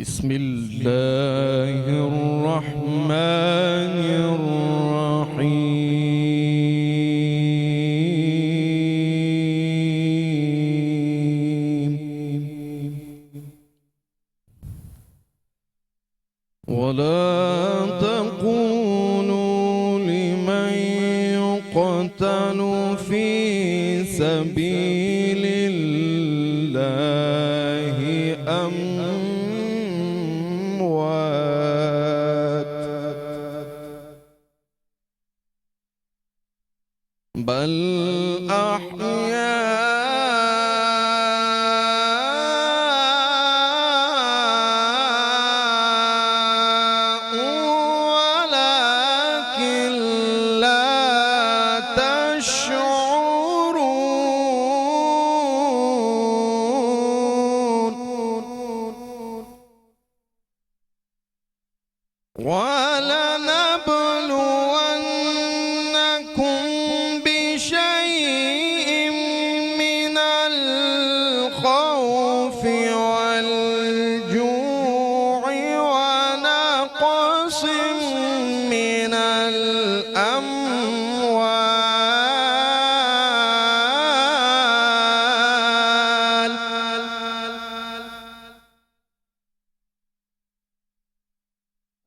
بسم الله الرحمن الرحيم ولا تقولوا لمن يقتل في سبيل الله أموات بل أحياء ولكن لا تشعرون ولنبلونكم بشيء من الخوف والجوع ونقص من الأموال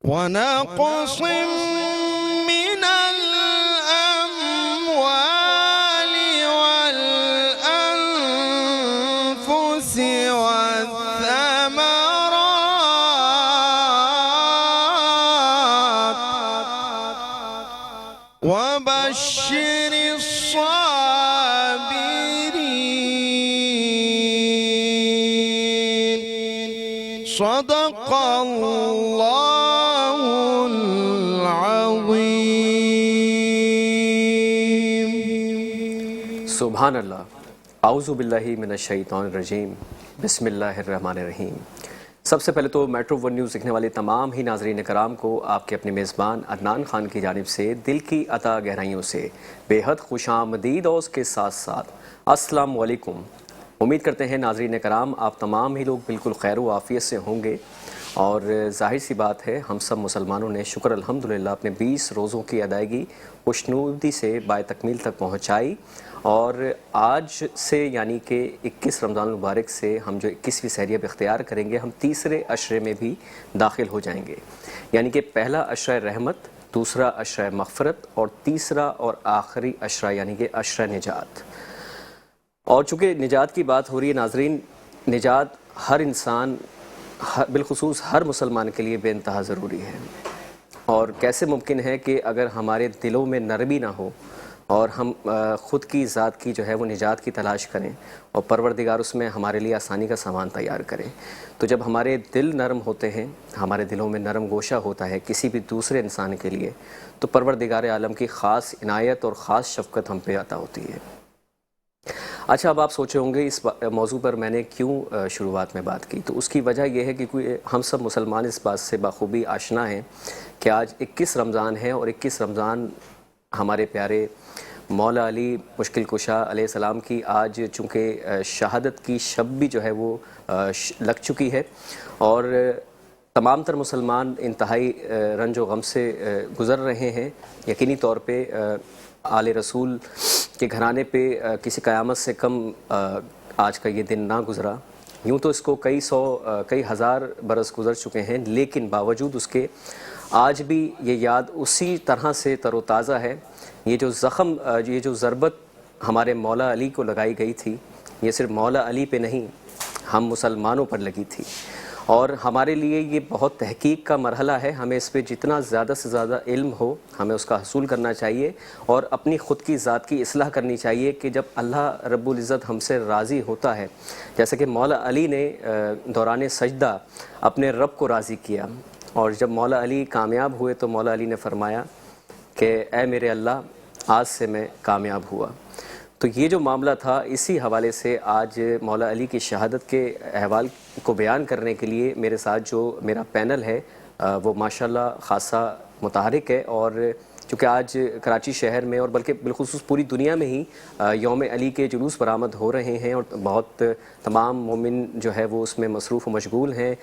ونقص من الأموال والأنفس والثمرات وبشر الصابرين صدق الله العظيم سبحان اللہ اعوذ باللہ من الشیطان الرجیم بسم اللہ الرحمن الرحیم۔ سب سے پہلے تو میٹرو ون نیوز دیکھنے والے تمام ہی ناظرین کرام کو آپ کے اپنے میزبان عدنان خان کی جانب سے دل کی عطا گہرائیوں سے بے حد خوش آمدید اور اس کے ساتھ ساتھ السلام علیکم۔ امید کرتے ہیں ناظرین کرام آپ تمام ہی لوگ بالکل خیر و عافیت سے ہوں گے، اور ظاہر سی بات ہے ہم سب مسلمانوں نے شکر الحمدللہ اپنے 20 روزوں کی ادائیگی خوشنودی سے بائے تکمیل تک پہنچائی، اور آج سے یعنی کہ 21 رمضان المبارک سے ہم جو 21ویں سحری اب اختیار کریں گے، ہم تیسرے عشرے میں بھی داخل ہو جائیں گے، یعنی کہ پہلا عشرہ رحمت، دوسرا عشرہ مغفرت اور تیسرا اور آخری عشرہ یعنی کہ عشرہ نجات۔ اور چونکہ نجات کی بات ہو رہی ہے ناظرین، نجات ہر انسان بالخصوص ہر مسلمان کے لیے بے انتہا ضروری ہے، اور کیسے ممکن ہے کہ اگر ہمارے دلوں میں نرمی نہ ہو اور ہم خود کی ذات کی جو ہے وہ نجات کی تلاش کریں اور پروردگار اس میں ہمارے لیے آسانی کا سامان تیار کریں، تو جب ہمارے دل نرم ہوتے ہیں، ہمارے دلوں میں نرم گوشہ ہوتا ہے کسی بھی دوسرے انسان کے لیے، تو پروردگار عالم کی خاص عنایت اور خاص شفقت ہم پہ عطا ہوتی ہے۔ اچھا، اب آپ سوچے ہوں گے اس موضوع پر میں نے کیوں شروعات میں بات کی، تو اس کی وجہ یہ ہے کہ ہم سب مسلمان اس بات سے بخوبی آشنا ہیں کہ آج 21 رمضان ہے، اور 21 رمضان ہمارے پیارے مولا علی مشکل کشا علیہ السلام کی آج چونکہ شہادت کی شب بھی جو ہے وہ لگ چکی ہے، اور تمام تر مسلمان انتہائی رنج و غم سے گزر رہے ہیں۔ یقینی طور پہ آل رسول کے گھرانے پہ کسی قیامت سے کم آج کا یہ دن نہ گزرا، یوں تو اس کو کئی سو کئی ہزار برس گزر چکے ہیں، لیکن باوجود اس کے آج بھی یہ یاد اسی طرح سے تر و تازہ ہے۔ یہ جو زخم، یہ جو ضربت ہمارے مولا علی کو لگائی گئی تھی، یہ صرف مولا علی پہ نہیں ہم مسلمانوں پر لگی تھی، اور ہمارے لیے یہ بہت تحقیق کا مرحلہ ہے۔ ہمیں اس پہ جتنا زیادہ سے زیادہ علم ہو ہمیں اس کا حصول کرنا چاہیے، اور اپنی خود کی ذات کی اصلاح کرنی چاہیے کہ جب اللہ رب العزت ہم سے راضی ہوتا ہے، جیسے کہ مولا علی نے دوران سجدہ اپنے رب کو راضی کیا، اور جب مولا علی کامیاب ہوئے تو مولا علی نے فرمایا کہ اے میرے اللہ، آج سے میں کامیاب ہوا۔ تو یہ جو معاملہ تھا، اسی حوالے سے آج مولا علی کی شہادت کے احوال کو بیان کرنے کے لیے میرے ساتھ جو میرا پینل ہے وہ ماشاءاللہ خاصا متحرک ہے، اور چونکہ آج کراچی شہر میں اور بلکہ بالخصوص پوری دنیا میں ہی یوم علی کے جلوس برآمد ہو رہے ہیں اور بہت تمام مومن جو ہے وہ اس میں مصروف و مشغول ہیں.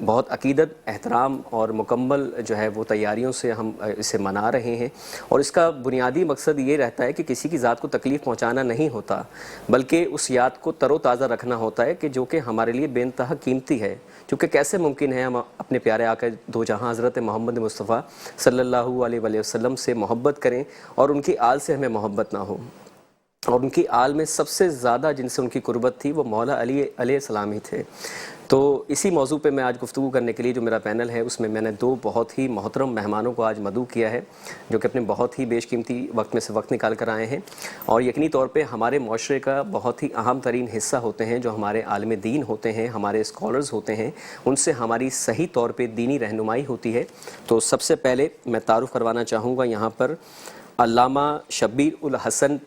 بہت عقیدت، احترام اور مکمل جو ہے وہ تیاریوں سے ہم اسے منا رہے ہیں، اور اس کا بنیادی مقصد یہ رہتا ہے کہ کسی کی ذات کو تکلیف پہنچانا نہیں ہوتا، بلکہ اس یاد کو تر و تازہ رکھنا ہوتا ہے کہ جو کہ ہمارے لیے بے انتہا قیمتی ہے. کیونکہ کیسے ممکن ہے ہم اپنے پیارے آقا دو جہاں حضرت محمد مصطفیٰ صلی اللہ علیہ وآلہ وسلم سے محبت کریں اور ان کی آل سے ہمیں محبت نہ ہو. اور ان کی آل میں سب سے زیادہ جن سے ان کی قربت تھی وہ مولا علی علیہ السلام ہی تھے. تو اسی موضوع پہ میں آج گفتگو کرنے کے لیے جو میرا پینل ہے اس میں میں نے دو بہت ہی محترم مہمانوں کو آج مدعو کیا ہے، جو کہ اپنے بہت ہی بیش قیمتی وقت میں سے وقت نکال کر آئے ہیں اور یقینی طور پہ ہمارے معاشرے کا بہت ہی اہم ترین حصہ ہوتے ہیں، جو ہمارے عالم دین ہوتے ہیں، ہمارے اسکالرز ہوتے ہیں، ان سے ہماری صحیح طور پہ دینی رہنمائی ہوتی ہے. تو سب سے پہلے میں تعارف کروانا چاہوں گا یہاں پر علامہ شبیر الحسن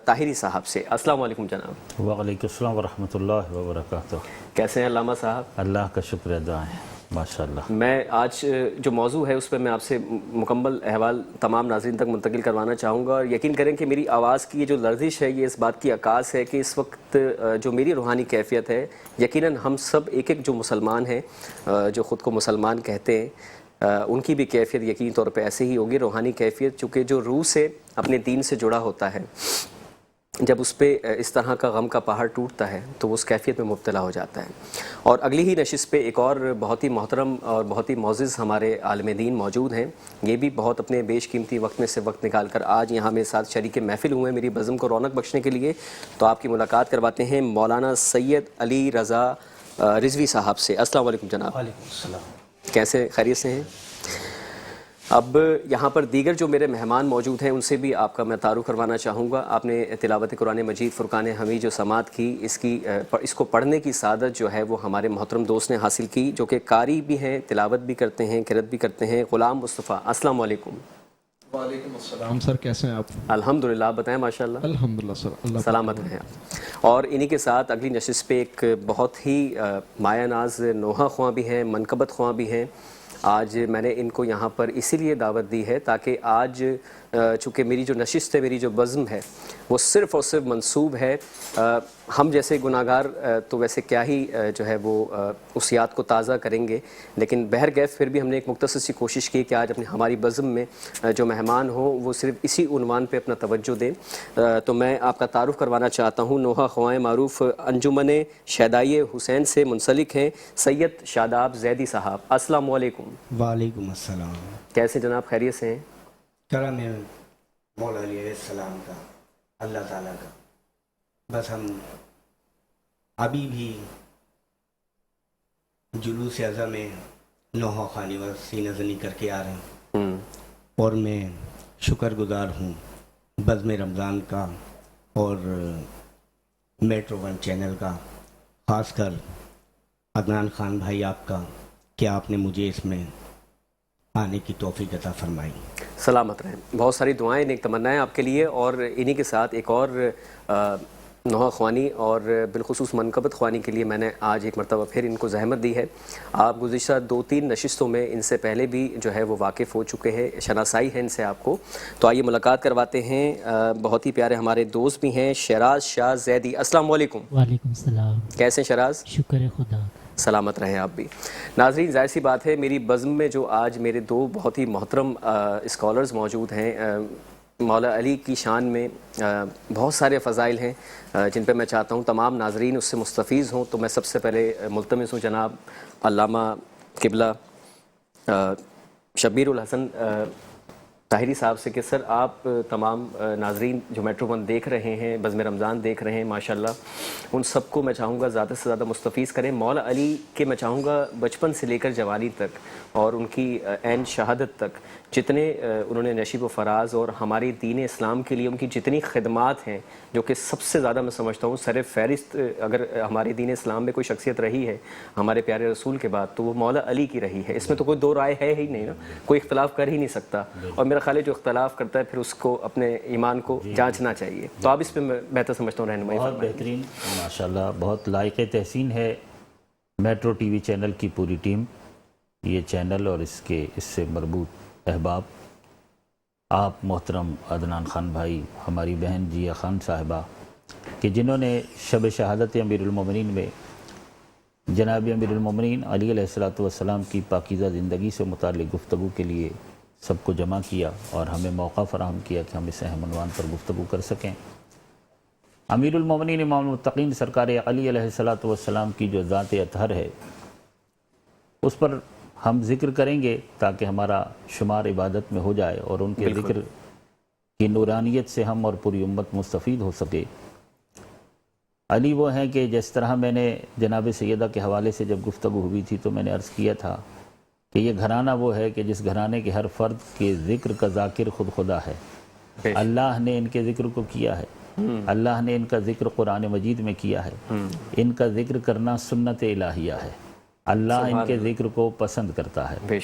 طاہری صاحب سے. السلام علیکم جناب. وعلیکم السلام ورحمۃ اللہ وبرکاتہ. کیسے ہیں علامہ صاحب؟ اللہ کا شکر ادا ہے، ماشاءاللہ. میں آج جو موضوع ہے اس پہ میں آپ سے مکمل احوال تمام ناظرین تک منتقل کروانا چاہوں گا، اور یقین کریں کہ میری آواز کی یہ جو لرزش ہے یہ اس بات کی عکاس ہے کہ اس وقت جو میری روحانی کیفیت ہے، یقیناً ہم سب ایک ایک جو مسلمان ہیں، جو خود کو مسلمان کہتے ہیں، ان کی بھی کیفیت یقینی طور پہ ایسے ہی ہوگی، روحانی کیفیت، چونکہ جو روح سے اپنے دین سے جڑا ہوتا ہے جب اس پہ اس طرح کا غم کا پہاڑ ٹوٹتا ہے تو وہ اس کیفیت میں مبتلا ہو جاتا ہے. اور اگلی ہی نشست پہ ایک اور بہت ہی محترم اور بہت ہی معزز ہمارے عالم دین موجود ہیں، یہ بھی بہت اپنے بیش قیمتی وقت میں سے وقت نکال کر آج یہاں میرے ساتھ شریک محفل ہوئے ہیں میری بزم کو رونق بخشنے کے لیے. تو آپ کی ملاقات کرواتے ہیں مولانا سید علی رضا رضوی صاحب سے. السلام علیکم جناب. وعلیکم السلام. کیسے خیریت سے ہیں؟ اب یہاں پر دیگر جو میرے مہمان موجود ہیں ان سے بھی آپ کا میں تعارف کروانا چاہوں گا. آپ نے تلاوت قرآن مجید فرقان حمید جو سماعت کی، اس کو پڑھنے کی سعادت جو ہے وہ ہمارے محترم دوست نے حاصل کی، جو کہ قاری بھی ہیں، تلاوت بھی کرتے ہیں، قرأت بھی کرتے ہیں. غلام مصطفیٰ، السلام علیکم. وعلیکم السلام سر، کیسے ہیں آپ؟ الحمدللہ، آپ بتائیں. ماشاءاللہ الحمدللہ سر، اللہ سلامت رہیں آپ. اور انہی کے ساتھ اگلی نشست پہ ایک بہت ہی مایہ ناز نوحہ خواں بھی ہیں، منقبت خواں بھی ہیں. آج میں نے ان کو یہاں پر اسی لیے دعوت دی ہے تاکہ آج چونکہ میری جو نشست ہے، میری جو بزم ہے وہ صرف اور صرف منسوب ہے ہم جیسے گناہگار تو ویسے کیا ہی جو ہے وہ اس یاد کو تازہ کریں گے، لیکن بہرکیف پھر بھی ہم نے ایک مختصر سی کوشش کی کہ آج اپنی ہماری بزم میں جو مہمان ہوں وہ صرف اسی عنوان پہ اپنا توجہ دیں. تو میں آپ کا تعارف کروانا چاہتا ہوں. نوحہ خواں معروف انجمن شہدائی حسین سے منسلک ہیں سید شاداب زیدی صاحب. السلام علیکم. وعلیکم السلام. کیسے جناب، خیریت سے ہیں؟ کرم ہے مولا علی علیہ السلام کا، اللہ تعالیٰ کا. بس ہم ابھی بھی جلوس اعظم میں نوحہ خوانی وسیع نظری کر کے آ رہے ہیں، اور میں شکر گزار ہوں بزم رمضان کا اور میٹرو ون چینل کا، خاص کر عدنان خان بھائی آپ کا، کہ آپ نے مجھے اس میں آنے کی توفیق عطا فرمائی. سلامت رہیں. بہت ساری دعائیں، نیک تمنائیں آپ کے لیے. اور انہی کے ساتھ ایک اور نوحہ خوانی اور بالخصوص منقبت خوانی کے لیے میں نے آج ایک مرتبہ پھر ان کو زحمت دی ہے. آپ گزشتہ 2-3 نشستوں میں ان سے پہلے بھی جو ہے وہ واقف ہو چکے ہیں، شناسائی ہے ان سے آپ کو. تو آئیے ملاقات کرواتے ہیں. بہت ہی پیارے ہمارے دوست بھی ہیں، شیراز شاہ زیدی. السلام علیکم. وعلیکم السلام. کیسے ہیں شیراز؟ شکر خدا. سلامت رہیں آپ بھی. ناظرین، ظاہر سی بات ہے میری بزم میں جو آج میرے دو بہت ہی محترم اسکالرز موجود ہیں، مولا علی کی شان میں بہت سارے فضائل ہیں جن پہ میں چاہتا ہوں تمام ناظرین اس سے مستفیض ہوں. تو میں سب سے پہلے ملتمس ہوں جناب علامہ قبلہ شبیر الحسن طاہری صاحب سے کہ سر آپ تمام ناظرین جو میٹرو ون دیکھ رہے ہیں، بزم رمضان دیکھ رہے ہیں، ماشاءاللہ ان سب کو میں چاہوں گا زیادہ سے زیادہ مستفیض کریں. مولا علی کے میں چاہوں گا بچپن سے لے کر جوانی تک اور ان کی عین شہادت تک جتنے انہوں نے نشیب و فراز اور ہماری دین اسلام کے لیے ان کی جتنی خدمات ہیں، جو کہ سب سے زیادہ میں سمجھتا ہوں سر فہرست اگر ہماری دین اسلام میں کوئی شخصیت رہی ہے ہمارے پیارے رسول کے بعد تو وہ مولا علی کی رہی ہے. اس میں تو کوئی دو رائے ہے ہی نہیں نا، کوئی اختلاف کر ہی نہیں سکتا. اور میرا خیال ہے جو اختلاف کرتا ہے پھر اس کو اپنے ایمان کو جانچنا چاہیے. تو آپ اس پہ میں بہتر سمجھتا ہوں رہنمائی بہت بہترین، ماشاءاللہ. بہت لائق تحسین ہے میٹرو ٹی وی چینل کی پوری ٹیم، یہ چینل اور اس سے مربوط احباب. آپ محترم عدنان خان بھائی، ہماری بہن جیا خان صاحبہ، کہ جنہوں نے شب شہادت امیر المومنین میں جناب امیر المومنین علی علیہ السلام کی پاکیزہ زندگی سے متعلق گفتگو کے لیے سب کو جمع کیا اور ہمیں موقع فراہم کیا کہ ہم اس اہم عنوان پر گفتگو کر سکیں۔ امیر المومنین امام المتقین سرکار علی علیہ السلام کی جو ذات اطہر ہے اس پر ہم ذکر کریں گے تاکہ ہمارا شمار عبادت میں ہو جائے اور ان کے ذکر کی نورانیت سے ہم اور پوری امت مستفید ہو سکے۔ علی وہ ہیں کہ جس طرح میں نے جناب سیدہ کے حوالے سے جب گفتگو ہوئی تھی تو میں نے عرض کیا تھا کہ یہ گھرانہ وہ ہے کہ جس گھرانے کے ہر فرد کے ذکر کا ذاکر خود خدا ہے۔ اللہ نے ان کے ذکر کو کیا ہے، اللہ نے ان کا ذکر قرآن مجید میں کیا ہے، ان کا ذکر کرنا سنت الہیہ ہے، اللہ ان کے ذکر کو پسند کرتا ہے۔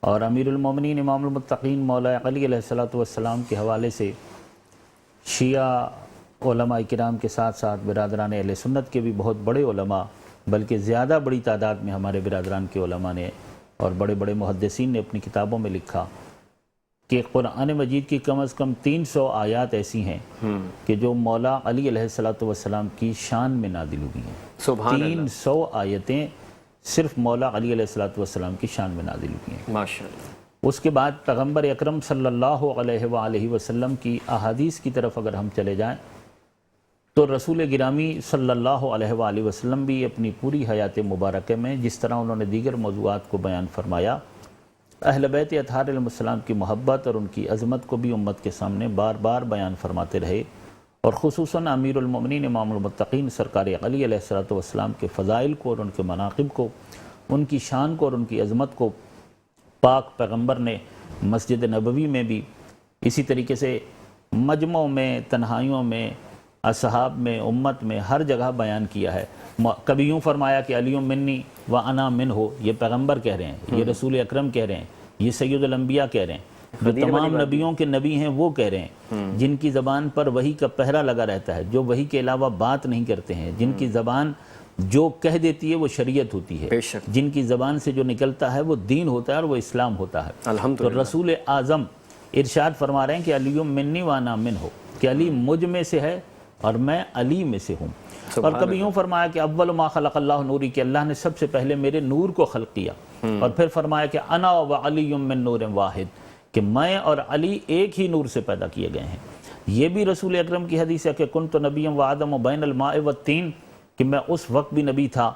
اور امیر المومنین امام المتقین مولا علی علیہ السلام کے حوالے سے شیعہ علماء کرام کے ساتھ ساتھ برادران اہل سنت کے بھی بہت بڑے علماء، بلکہ زیادہ بڑی تعداد میں ہمارے برادران کے علماء نے اور بڑے بڑے محدثین نے اپنی کتابوں میں لکھا کہ قرآن مجید کی کم از کم 300 آیات ایسی ہیں کہ جو مولا علی علیہ السلام کی شان میں نازل ہوئی ہیں۔ 300 آیتیں صرف مولا علی علیہ السلام کی شان میں نازل ہوئی ہیں۔ ماشاءاللہ۔ اس کے بعد پیغمبر اکرم صلی اللہ علیہ وآلہ وسلم کی احادیث کی طرف اگر ہم چلے جائیں تو رسول گرامی صلی اللہ علیہ وآلہ وسلم بھی اپنی پوری حیات مبارکہ میں جس طرح انہوں نے دیگر موضوعات کو بیان فرمایا، اہل بیت اطہار علیہ السلام کی محبت اور ان کی عظمت کو بھی امت کے سامنے بار بار بیان فرماتے رہے، اور خصوصاً امیر المومنین امام المتقین سرکار علی علیہ السلام کے فضائل کو اور ان کے مناقب کو، ان کی شان کو اور ان کی عظمت کو پاک پیغمبر نے مسجد نبوی میں بھی، اسی طریقے سے مجمعوں میں، تنہائیوں میں، اصحاب میں، امت میں ہر جگہ بیان کیا ہے۔ کبھی یوں فرمایا کہ علی منی و انا منہ، یہ پیغمبر کہہ رہے ہیں، یہ رسول اکرم کہہ رہے ہیں، یہ سید الانبیاء کہہ رہے ہیں، جو تمام نبیوں کے نبی ہیں وہ کہہ رہے ہیں، جن کی زبان پر وحی کا پہرا لگا رہتا ہے، جو وحی کے علاوہ بات نہیں کرتے ہیں، جن کی زبان جو کہہ دیتی ہے وہ شریعت ہوتی ہے، جن کی زبان سے جو نکلتا ہے وہ دین ہوتا ہے اور وہ اسلام ہوتا ہے۔ تو رسول اعظم ارشاد فرما رہے ہیں کہ علی منی و انا منہ، کہ علی مجھ میں سے ہے اور میں علی میں سے ہوں۔ اور کبھی یوں فرمایا کہ اول ما خلق اللہ نوری، کہ اللہ نے سب سے پہلے میرے نور کو خلق کیا، اور پھر فرمایا کہ انا و علی من نور واحد، کہ میں اور علی ایک ہی نور سے پیدا کیے گئے ہیں۔ یہ بھی رسول اکرم کی حدیث ہے کہ کنت نبی و آدم و بین الماء والطین، کہ میں اس وقت بھی نبی تھا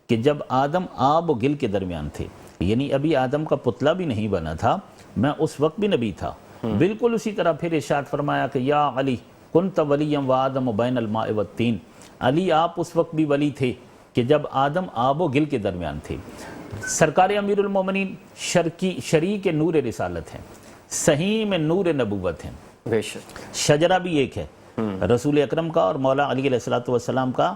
کہ جب آدم آب و گل کے درمیان تھے، یعنی ابھی آدم کا پتلا بھی نہیں بنا تھا، میں اس وقت بھی نبی تھا۔ بالکل اسی طرح پھر ارشاد فرمایا کہ یا علی کنت ولیا و آدم و بین الماء والطین، علی آپ اس وقت بھی ولی تھے کہ جب آدم آب و گل کے درمیان تھے۔ سرکار امیر المومنین شریک نور رسالت ہیں، صحیح میں نور نبوت ہیں، بے شک شجرہ بھی ایک ہے، رسول اکرم کا اور مولا علی علیہ السلام کا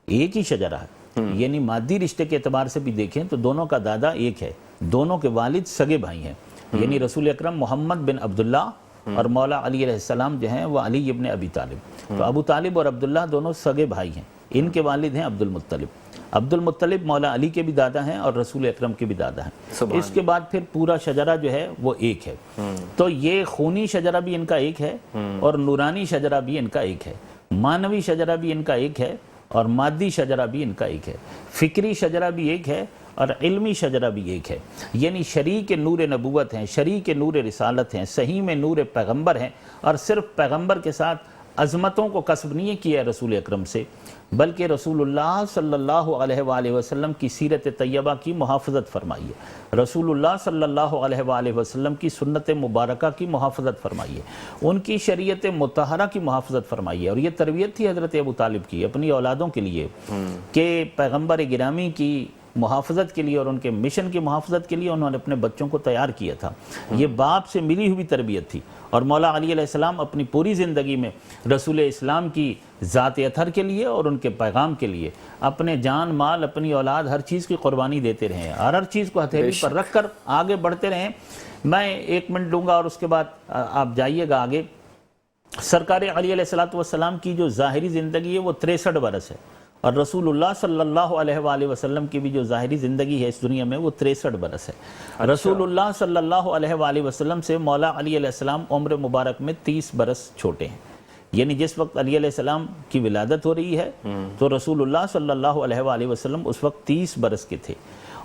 ایک ہی شجرہ ہے، یعنی مادی رشتے کے اعتبار سے بھی دیکھیں تو دونوں کا دادا ایک ہے، دونوں کے والد سگے بھائی ہیں، یعنی رسول اکرم محمد بن عبداللہ اور مولا علی علیہ السلام جو ہیں وہ علی ابن ابی طالب، تو ابو طالب اور عبداللہ دونوں سگے بھائی ہیں، ان کے والد ہیں عبد المطلب مولا علی کے بھی دادا ہیں اور رسول اکرم کے بھی دادا ہیں۔ اس کے بعد پھر پورا شجرہ جو ہے وہ ایک ہے، تو یہ خونی شجرہ بھی ان کا ایک ہے اور نورانی شجرہ بھی ان کا ایک ہے، مانوی شجرہ بھی ان کا ایک ہے اور مادی شجرہ بھی ان کا ایک ہے، فکری شجرہ بھی ایک ہے اور علمی شجرہ بھی ایک ہے، یعنی شریک نور نبوت ہیں، شریک نور رسالت ہیں، صحیح میں نور پیغمبر ہیں، اور صرف پیغمبر کے ساتھ عظمتوں کو کسب نہیں کیا ہے رسول اکرم سے، بلکہ رسول اللہ صلی اللہ علیہ وآلہ وسلم کی سیرت طیبہ کی محافظت فرمائی ہے، رسول اللہ صلی اللہ علیہ وآلہ وسلم کی سنت مبارکہ کی محافظت فرمائی ہے، ان کی شریعت مطہرہ کی محافظت فرمائی ہے، اور یہ تربیت تھی حضرت ابو طالب کی اپنی اولادوں کے لیے کہ پیغمبر گرامی کی محافظت کے لیے اور ان کے مشن کی محافظت کے لیے انہوں نے اپنے بچوں کو تیار کیا تھا۔ یہ باپ سے ملی ہوئی تربیت تھی، اور مولا علی علیہ السلام اپنی پوری زندگی میں رسول اسلام کی ذات اطہر کے لیے اور ان کے پیغام کے لیے اپنے جان مال، اپنی اولاد، ہر چیز کی قربانی دیتے رہے ہیں، اور ہر چیز کو ہتھیلی پر رکھ کر آگے بڑھتے رہے۔ میں 1 منٹ دوں گا اور اس کے بعد آپ جائیے گا آگے۔ سرکار علی علیہ السلام کی جو ظاہری زندگی ہے وہ 63 برس ہے، اور رسول اللہ صلی اللہ علیہ وآلہ وسلم کی بھی جو ظاہری زندگی ہے اس دنیا میں وہ 63 برس ہے۔ رسول اللہ صلی اللہ علیہ وآلہ وسلم سے مولا علی علیہ السلام عمر مبارک میں 30 برس چھوٹے ہیں، یعنی جس وقت علی علیہ السلام کی ولادت ہو رہی ہے تو رسول اللہ صلی اللہ علیہ وآلہ وسلم اس وقت 30 برس کے تھے،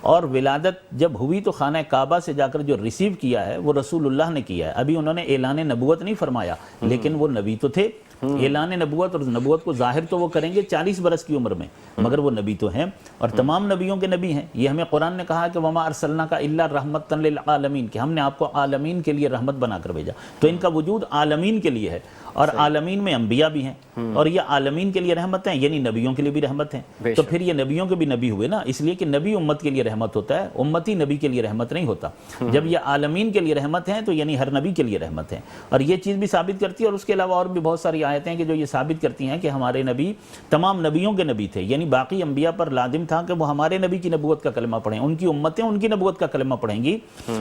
اور ولادت جب ہوئی تو خانہ کعبہ سے جا کر جو ریسیو کیا ہے وہ رسول اللہ نے کیا ہے۔ ابھی انہوں نے اعلان نبوت نہیں فرمایا، لیکن وہ نبی تو تھے، اعلان نبوت اور نبوت کو ظاہر تو وہ کریں گے 40 برس کی عمر میں، مگر وہ نبی تو ہیں اور تمام نبیوں کے نبی ہیں۔ یہ ہمیں قرآن نے کہا کہ وَمَا أَرْسَلْنَاكَ إِلَّا رَحْمَةً لِلْعَالَمِينَ، کہ ہم نے آپ کو عالمین کے لیے رحمت بنا کر بھیجا، تو ان کا وجود عالمین کے لیے ہے، اور عالمین میں انبیاء بھی ہیں، اور یہ عالمین کے لیے رحمت ہیں، یعنی نبیوں کے لیے بھی رحمت ہیں، تو پھر یہ نبیوں کے بھی نبی ہوئے نا، اس لیے کہ نبی امت کے لیے رحمت ہوتا ہے، امتی نبی کے لیے رحمت نہیں ہوتا۔ جب یہ عالمین کے لیے رحمت ہیں تو یعنی ہر نبی کے لیے رحمت ہیں، اور یہ چیز بھی ثابت کرتی ہے، اور اس کے علاوہ اور بھی بہت ساری آیتیں ہیں کہ جو یہ ثابت کرتی ہیں کہ ہمارے نبی تمام نبیوں کے نبی تھے، یعنی باقی انبیاء پر لازم تھا کہ وہ ہمارے نبی کی نبوت کا کلمہ پڑھیں، ان کی امتیں ان کی نبوت کا کلمہ پڑھیں گی،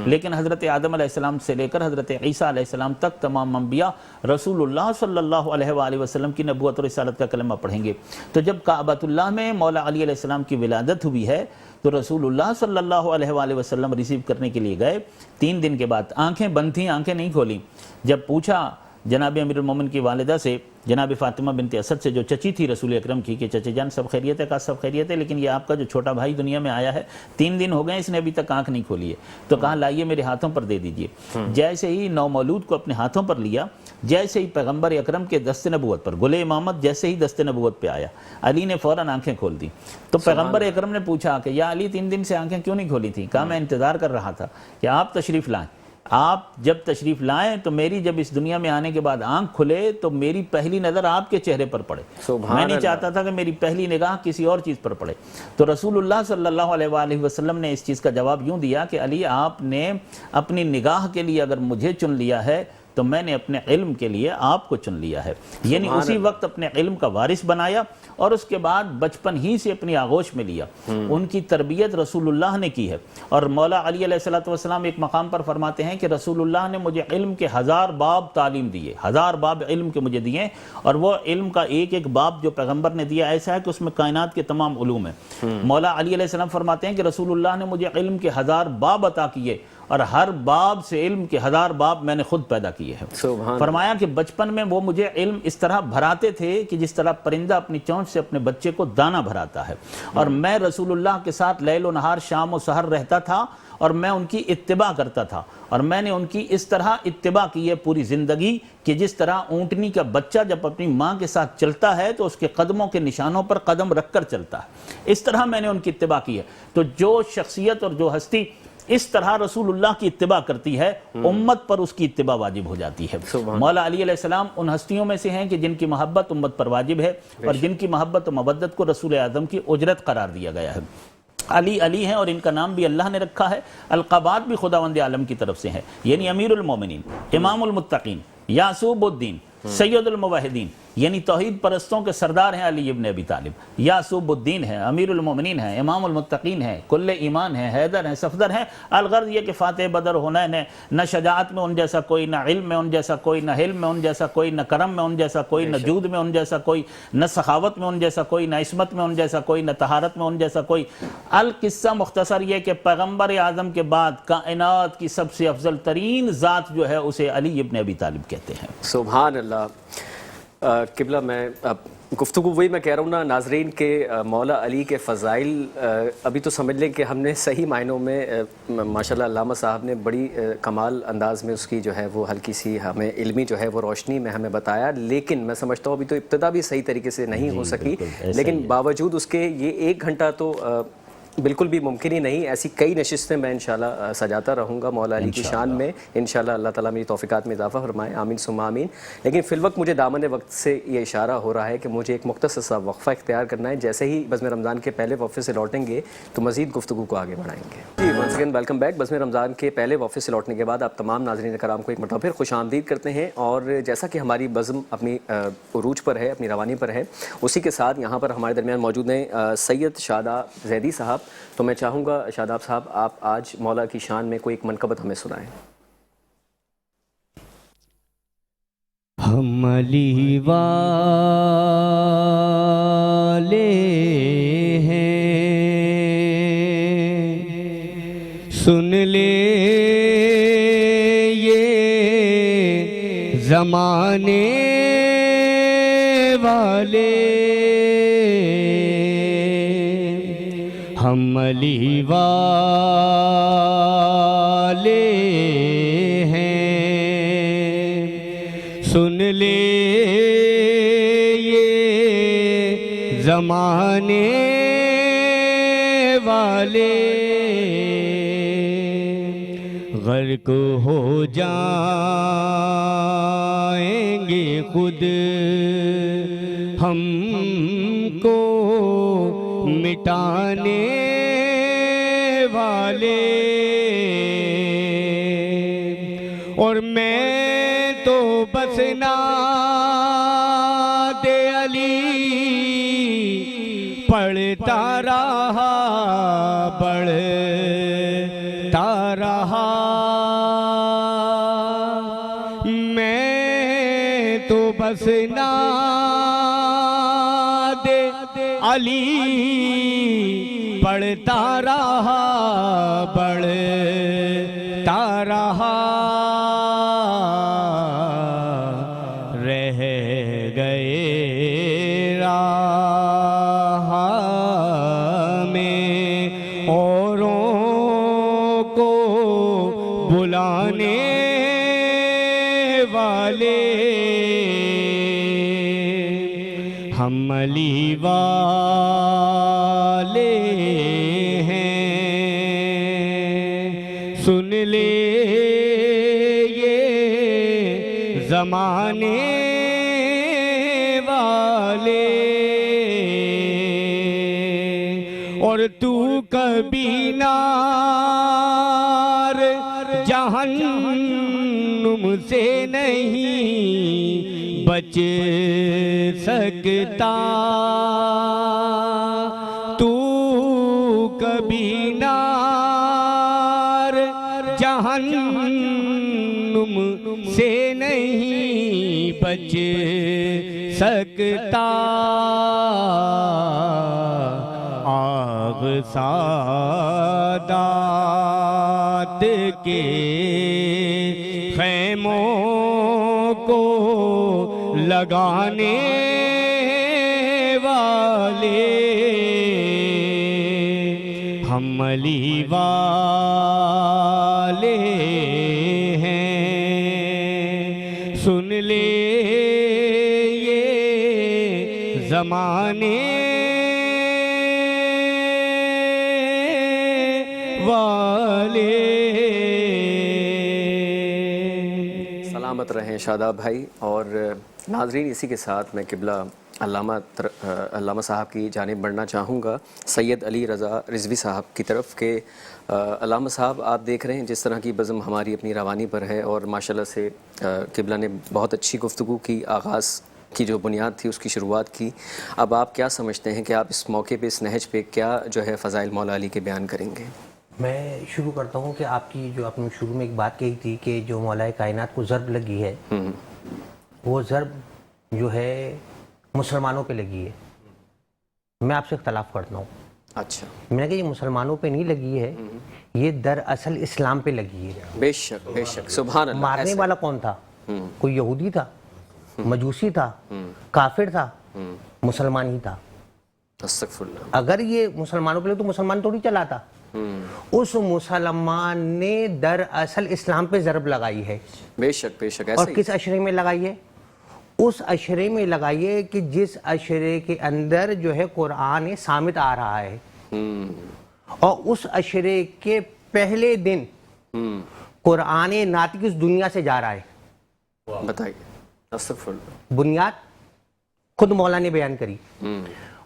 لیکن حضرت آدم علیہ السلام سے لے کر حضرت عیسیٰ علیہ السلام تک تمام انبیاء رسول اللہ صلی اللہ علیہ وآلہ وسلم کی نبوت اور رسالت کا کلمہ پڑھیں گے۔ تو جب کعبۃ اللہ میں مولا علی علیہ السلام کی ولادت ہوئی ہے تو رسول اللہ صلی اللہ علیہ وآلہ وسلم ریسیو کرنے کے لیے گئے، 3 دن کے بعد آنکھیں بند تھیں، آنکھیں نہیں کھولیں۔ جب پوچھا جناب امیر المومن کی والدہ سے، جناب فاطمہ بنت اسد سے جو چچی تھی رسول اکرم کی، کہ چچے جان سب خیریت ہے؟ کہا سب خیریت ہے، لیکن یہ آپ کا جو چھوٹا بھائی دنیا میں آیا ہے 3 دن ہو گئے اس نے ابھی تک آنکھ نہیں کھولی ہے، تو کہا لائیے میرے ہاتھوں پر دے دیجئے۔ جیسے ہی نومولود کو اپنے ہاتھوں پر لیا، جیسے ہی پیغمبر اکرم کے دست نبوت پر گل امامت جیسے ہی دست نبوت پہ آیا، علی نے فوراً آنکھیں کھول دی۔ تو پیغمبر اکرم نے پوچھا کہ یا علی 3 دن سے آنکھیں کیوں نہیں کھولی تھی؟ کہا میں انتظار کر رہا تھا کہ آپ تشریف لائیں، آپ جب تشریف لائیں تو میری جب اس دنیا میں آنے کے بعد آنکھ کھلے تو میری پہلی نظر آپ کے چہرے پر پڑے، میں نہیں چاہتا تھا کہ میری پہلی نگاہ کسی اور چیز پر پڑے۔ تو رسول اللہ صلی اللہ علیہ وآلہ وسلم نے اس چیز کا جواب یوں دیا کہ علی آپ نے اپنی نگاہ کے لیے اگر مجھے چن لیا ہے تو میں نے اپنے علم کے لیے آپ کو چن لیا ہے، یعنی اسی وقت اپنے علم کا وارث بنایا، اور اس کے بعد بچپن ہی سے اپنی آغوش میں لیا۔ ان کی تربیت رسول اللہ نے کی ہے، اور مولا علی علیہ السلام ایک مقام پر فرماتے ہیں کہ رسول اللہ نے مجھے علم کے 1000 باب تعلیم دیے، 1000 باب علم کے مجھے دیے، اور وہ علم کا ایک ایک باب جو پیغمبر نے دیا ایسا ہے کہ اس میں کائنات کے تمام علوم ہیں۔ مولا علی علیہ السلام فرماتے ہیں کہ رسول اللہ نے مجھے علم کے 1000 باب عطا کیے، اور ہر باب سے علم کے 1000 باب میں نے خود پیدا کیے ہیں۔ فرمایا کہ بچپن میں وہ مجھے علم اس طرح بھراتے تھے کہ جس طرح پرندہ اپنی چونچ سے اپنے بچے کو دانہ بھراتا ہے، اور میں رسول اللہ کے ساتھ لیل و نہار شام و سحر رہتا تھا، اور میں ان کی اتباع کرتا تھا، اور میں نے ان کی اس طرح اتباع کی ہے پوری زندگی کہ جس طرح اونٹنی کا بچہ جب اپنی ماں کے ساتھ چلتا ہے تو اس کے قدموں کے نشانوں پر قدم رکھ کر چلتا ہے، اس طرح میں نے ان کی اتباع کی ہے۔ تو جو شخصیت اور جو ہستی اس طرح رسول اللہ کی اتباع کرتی ہے، امت پر اس کی اتباع واجب ہو جاتی ہے۔ مولا علی علیہ السلام ان ہستیوں میں سے ہیں کہ جن کی محبت امت پر واجب ہے، اور جن کی محبت و مودت کو رسول اعظم کی اجرت قرار دیا گیا ہے۔ علی علی ہیں، اور ان کا نام بھی اللہ نے رکھا ہے، القابات بھی خداوند عالم کی طرف سے ہیں، یعنی امیر المومنین، امام المتقین، یعصوب الدین، سید الموحدین، یعنی توحید پرستوں کے سردار ہیں علی ابن ابی طالب، یعصوب الدین ہیں، امیر المومنین ہیں، امام المتقین ہیں، کل ایمان ہیں، حیدر ہیں، صفدر ہیں۔ الغرض یہ کہ فاتح بدر حنین ہے، نہ شجاعت میں ان جیسا کوئی، نہ علم میں ان جیسا کوئی، نہ حلم میں ان جیسا کوئی، نہ کرم میں ان جیسا کوئی، نہ جود میں ان جیسا کوئی، نہ سخاوت میں ان جیسا کوئی، نہ عصمت میں ان جیسا کوئی، نہ طہارت میں ان جیسا کوئی۔ القصہ مختصر یہ کہ پیغمبر اعظم کے بعد کائنات کی سب سے افضل ترین ذات جو ہے اسے علی ابن ابی طالب کہتے ہیں۔ سبحان اللہ۔ قبلہ میں گفتگو وہی میں کہہ رہا ہوں نا ناظرین کے مولا علی کے فضائل ابھی تو سمجھ لیں کہ ہم نے صحیح معنوں میں ماشاءاللہ علامہ صاحب نے بڑی کمال انداز میں اس کی جو ہے وہ ہلکی سی ہمیں علمی جو ہے وہ روشنی میں ہمیں بتایا، لیکن میں سمجھتا ہوں ابھی تو ابتدا بھی صحیح طریقے سے نہیں ہو سکی، لیکن باوجود اس کے یہ 1 گھنٹہ تو بالکل بھی ممکن ہی نہیں۔ ایسی کئی نشستیں میں انشاءاللہ سجاتا رہوں گا مولا علی کی شان میں، انشاءاللہ اللہ تعالیٰ میری توفیقات میں اضافہ فرمائے، آمین ثم آمین۔ لیکن فی الوقت مجھے دامن وقت سے یہ اشارہ ہو رہا ہے کہ مجھے ایک مختصر سا وقفہ اختیار کرنا ہے، جیسے ہی بزم رمضان کے پہلے وقفے سے لوٹیں گے تو مزید گفتگو کو آگے بڑھائیں گے۔ جی ونس اگین ویلکم بیک۔ بزم رمضان کے پہلے وقفے سے لوٹنے کے بعد آپ تمام ناظرین کرام کو ایک مرتبہ پھر خوش آمدید کرتے ہیں، اور جیسا کہ ہماری بزم اپنی عروج پر ہے، اپنی روانی پر ہے، اسی کے ساتھ یہاں پر ہمارے درمیان موجود ہیں سید شاداب زیدی صاحب۔ تو میں چاہوں گا شاداب صاحب آپ آج مولا کی شان میں کوئی ایک منقبت ہمیں سنائیں۔ ہم علی والے ہیں، سن لے یہ زمانے والے، ہم علی والے ہیں، سن لے یہ زمانے والے، غرق ہو جائیں گے خود ہم کو مٹانے والے، اور میں تو بس نعت علی پڑھتا رہا، بڑھتا رہا، میں تو بس نعت علی پڑھتا رہا، بڑھتا رہا، رہ گئے راہ میں اوروں کو بلانے والے، ہم علی والے ہیں، سن لے یہ زمانے والے، اور تو کبھی نار جہنم سے نہیں بچ سکتا، تو کبھی نار جہنم سے نہیں بچ سکتا، آگ سادات کے خیموں کو لگانے والے، ہم علی والے ہیں، سن لے یہ زمانے والے۔ سلامت رہیں شاداب بھائی۔ اور ناظرین، اسی کے ساتھ میں قبلہ علامہ صاحب کی جانب بڑھنا چاہوں گا، سید علی رضا رضوی صاحب کی طرف، کہ علامہ صاحب آپ دیکھ رہے ہیں جس طرح کی بزم ہماری اپنی روانی پر ہے، اور ماشاءاللہ سے قبلہ نے بہت اچھی گفتگو کی، آغاز کی جو بنیاد تھی اس کی شروعات کی۔ اب آپ کیا سمجھتے ہیں کہ آپ اس موقع پہ، اس نہج پہ کیا جو ہے فضائل مولا علی کے بیان کریں گے؟ میں شروع کرتا ہوں کہ آپ کی جو آپ نے شروع میں ایک بات کہی تھی کہ جو مولا کائنات کو ضرب لگی ہے، وہ ضرب جو ہے مسلمانوں پہ لگی ہے۔ میں آپ سے اختلاف کرتا ہوں۔ اچھا، میں نے کہا یہ مسلمانوں پہ نہیں لگی ہے، یہ دراصل اسلام پہ لگی ہے۔ بے شک بے شک، سبحان اللہ۔ مارنے والا کون تھا؟ کوئی یہودی تھا، مجوسی تھا، کافر تھا، مسلمان ہی تھا۔ استغفر اللہ۔ اگر یہ مسلمانوں پہ لگی تو مسلمان تھوڑی چلاتا۔ اس مسلمان نے دراصل اسلام پہ ضرب لگائی ہے۔ بے شک بے شک، ایسا اور کس عشرے میں لگائی ہے؟ اس عشرے میں لگائی ہے کہ جس عشرے کے اندر جو ہے قرآن صامت آ رہا ہے، اور اس عشرے کے پہلے دن قرآن ناطق اس دنیا سے جا رہا ہے۔ بتائیے، استغفر اللہ۔ بنیاد خود مولا نے بیان کری۔